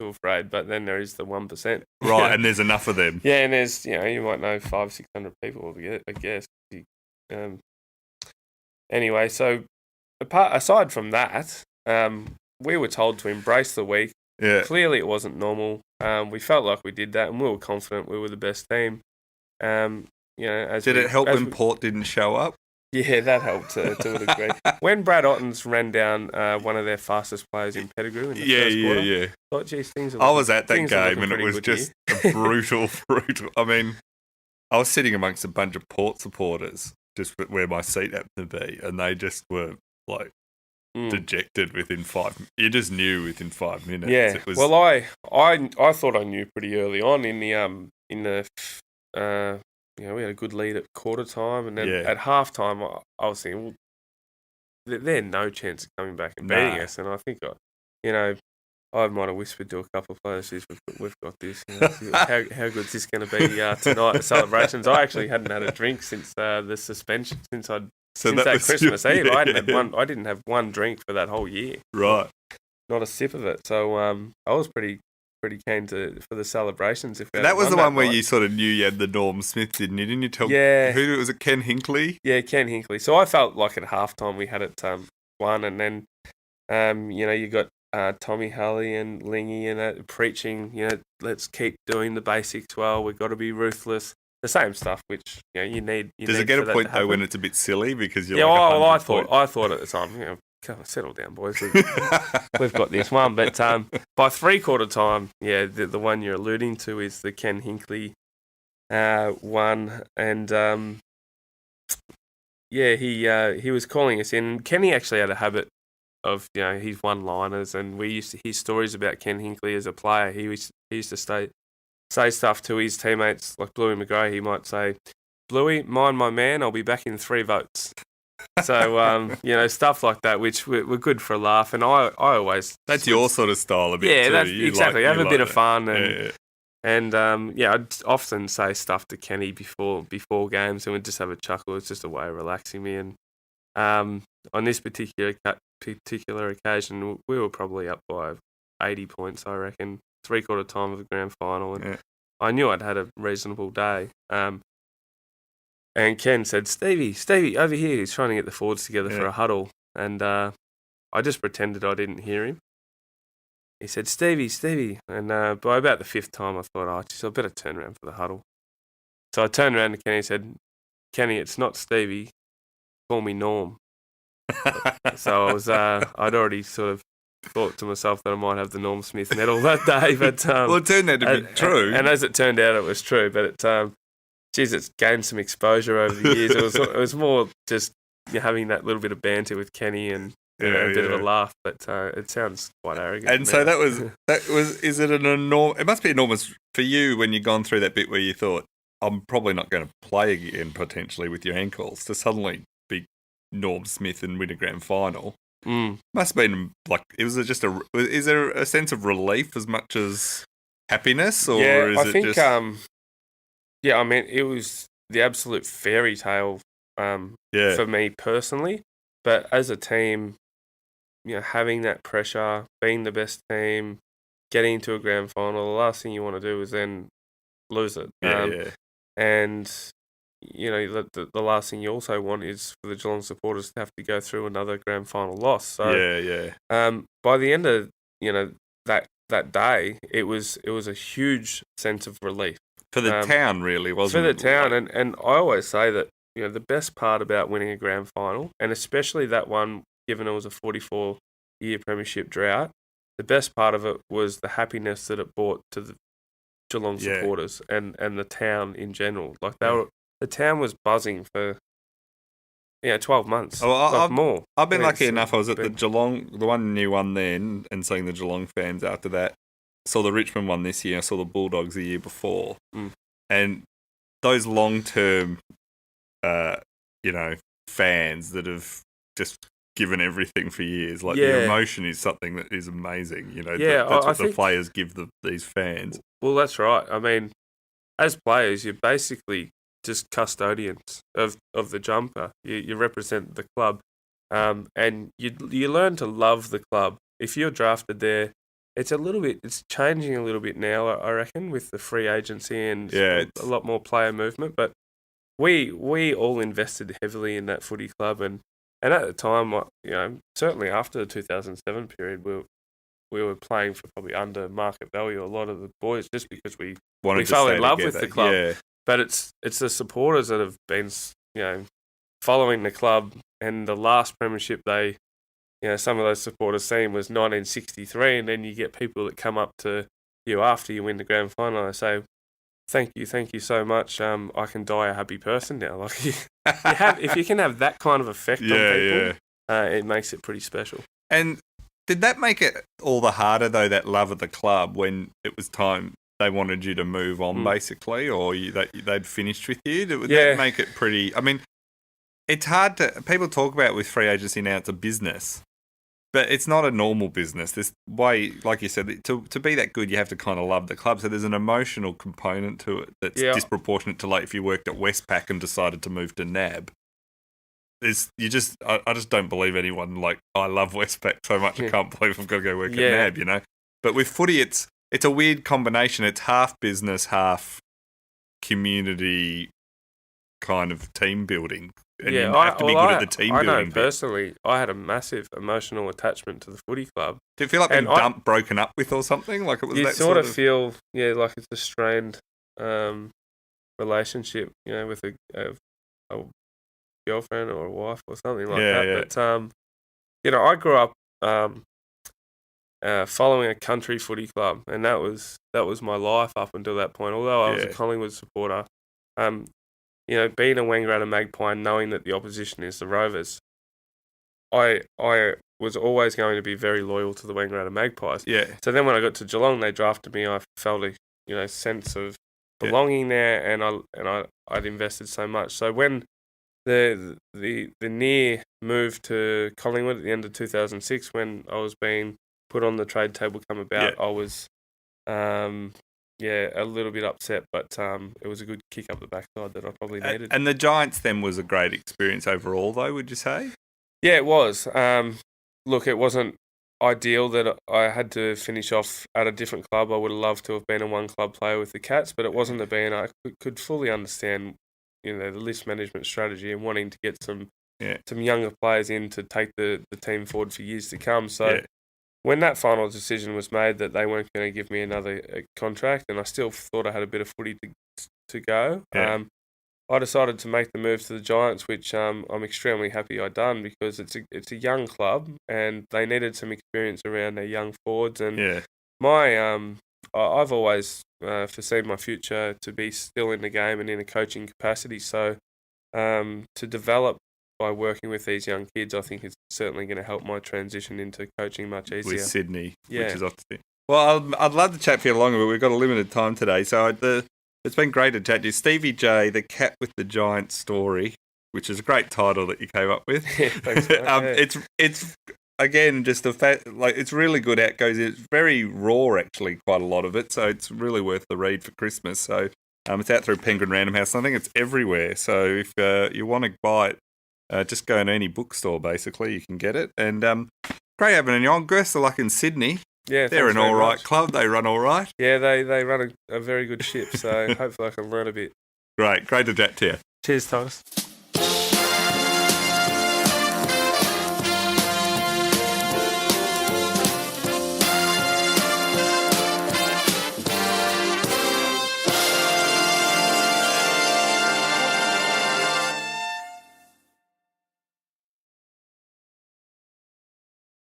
afraid, but then there is the 1%. Right, and there's enough of them. Yeah, and there's you might know 500-600 people, I guess. Anyway, so aside from that, we were told to embrace the week. Yeah. Clearly, it wasn't normal. We felt like we did that, and we were confident we were the best team. Did it help when Port didn't show up? Yeah, that helped to a degree. When Brad Ottens ran down one of their fastest players in Pettigrew in the first quarter, yeah. Thought, geez, I was at that game, and it was just a brutal. I mean, I was sitting amongst a bunch of Port supporters, just where my seat happened to be, and they just were like dejected within 5. You just knew within 5 minutes. Yeah. It was, well, I thought I knew pretty early on in the we had a good lead at quarter time, and then at half time, I was thinking, well, there's no chance of coming back and beating us. And I think, I might have whispered to a couple of players, we've got this. How good's this going to be tonight at celebrations? I actually hadn't had a drink since the suspension, since that Christmas Eve. Yeah. I didn't have one drink for that whole year. Right. Not a sip of it. So I was pretty keen for the celebrations. That was the one where you sort of knew you had the Norm Smith, didn't you? Didn't you tell who was it? Ken Hinkley? Yeah, Ken Hinkley. So I felt like at halftime we had it won, and then you got Tommy Hulley and Lingy and preaching, let's keep doing the basics well. We've got to be ruthless. The same stuff, which you need. Does it get a point though when it's a bit silly because you're I thought at the time, come on, settle down, boys. We've got this one. But by 3/4 time, the one you're alluding to is the Ken Hinkley one, and he was calling us in. Kenny actually had a habit of his one-liners, and we used to hear stories about Ken Hinkley as a player. He used to say stuff to his teammates, like Bluey McGrath. He might say, "Bluey, mind my man, I'll be back in 3 votes." So, stuff like that, which were good for a laugh. And I always... That's your sort of style a bit too. Yeah, exactly. Have a bit of fun. And I'd often say stuff to Kenny before games, and we'd just have a chuckle. It's just a way of relaxing me. And on this particular occasion, we were probably up by 80 points, I reckon. 3/4 time of the grand final. And I knew I'd had a reasonable day. And Ken said, Stevie, over here. He's trying to get the forwards together for a huddle. And I just pretended I didn't hear him. He said, Stevie. And by about the fifth time, I thought, oh, geez, I better turn around for the huddle. So I turned around to Kenny and said, Kenny, it's not Stevie. Call me Norm. So I was, I'd already sort of thought to myself that I might have the Norm Smith medal that day. But well, it turned out to be true. And as it turned out, it was true. But it's gained some exposure over the years. It was more just having that little bit of banter with Kenny and a bit of a laugh. But it sounds quite arrogant. And so that was. Is it an enormous? It must be enormous for you when you've gone through that bit where you thought, I'm probably not going to play again potentially with your ankles, to suddenly be Norm Smith and win a grand final. Must have been like, is there a sense of relief as much as happiness, or is it just? I mean, it was the absolute fairy tale for me personally. But as a team, having that pressure, being the best team, getting into a grand final, the last thing you want to do is then lose it. And, the last thing you also want is for the Geelong supporters to have to go through another grand final loss. So, by the end of, that day, it was a huge sense of relief. For the town, really, wasn't it? For the town. And I always say that, the best part about winning a grand final, and especially that one, given it was a 44-year premiership drought, the best part of it was the happiness that it brought to the Geelong supporters and the town in general. Like the town was buzzing for 12 months. More. I've been lucky enough. I was at the Geelong, the one new one then, and seeing the Geelong fans after that. Saw the Richmond one this year. I saw the Bulldogs the year before, and those long-term, fans that have just given everything for years. Like the emotion is something that is amazing. That's what the players give these fans. Well, that's right. I mean, as players, you're basically just custodians of the jumper. You represent the club, and you learn to love the club. If you're drafted there, it's changing a little bit now, I reckon, with the free agency and a lot more player movement. But we all invested heavily in that footy club, and at the time, certainly after the 2007 period, we were playing for probably under market value, a lot of the boys, just because we fell in love with the club. Yeah. But it's the supporters that have been, following the club, and the last premiership some of those supporters seen was 1963, and then you get people that come up to you after you win the grand final and say, thank you so much. I can die a happy person now. Like if you can have that kind of effect on people, it makes it pretty special. And did that make it all the harder, though, that love of the club, when it was time they wanted you to move on, basically, or they'd finished with you? Did that make it pretty... I mean, it's hard to... People talk about with free agency now, it's a business, but it's not a normal business. This way, like you said, to be that good, you have to kind of love the club. So there's an emotional component to it that's disproportionate to, like, if you worked at Westpac and decided to move to NAB. I just don't believe anyone like, I love Westpac so much, I can't believe I've got to go work at NAB, But with footy, it's a weird combination. It's half business, half community kind of team building. And you have to be good at the team building. I know personally, I had a massive emotional attachment to the footy club. Do you feel like being broken up with or something? Like it was that sort of feel, like it's a strained relationship, with a girlfriend or a wife or something like that. But I grew up following a country footy club, and that was my life up until that point. Although I was a Collingwood supporter, being a Wangaratta Magpie, knowing that the opposition is the Rovers, I was always going to be very loyal to the Wangaratta Magpies. Yeah. So then when I got to Geelong, they drafted me. I felt a sense of belonging there, and I'd invested so much. So when the near move to Collingwood at the end of 2006, when I was being put on the trade table come about, I was a little bit upset, but it was a good kick up the backside that I probably needed. And the Giants then was a great experience overall, though, would you say? Yeah, it was. Look, it wasn't ideal that I had to finish off at a different club. I would have loved to have been a one-club player with the Cats, but it wasn't to be, and I could fully understand, the list management strategy and wanting to get some younger players in to take the team forward for years to come. So when that final decision was made that they weren't going to give me another contract, and I still thought I had a bit of footy to go, I decided to make the move to the Giants, which I'm extremely happy I done, because it's a young club and they needed some experience around their young forwards. And I've always foreseen my future to be still in the game and in a coaching capacity. So to develop by working with these young kids, I think is certainly going to help my transition into coaching much easier. With Sydney, which is off the thing. Well, I'd love to chat for you longer, but we've got a limited time today. So it's been great to chat to you. Stevie J, The Cat with the Giant Story, which is a great title that you came up with. Yeah, thanks, mate. It's again, just the fact, it's really good how it goes. It's very raw, actually, quite a lot of it. So it's really worth the read for Christmas. So it's out through Penguin Random House. I think it's everywhere. So if you want to buy it, just go in any bookstore, basically. You can get it. And great having you on. Best of luck in Sydney. Yeah, they're an all right club. They run all right. Yeah, they run a very good ship. So hopefully I can learn a bit. Great to chat to you. Cheers, Titus.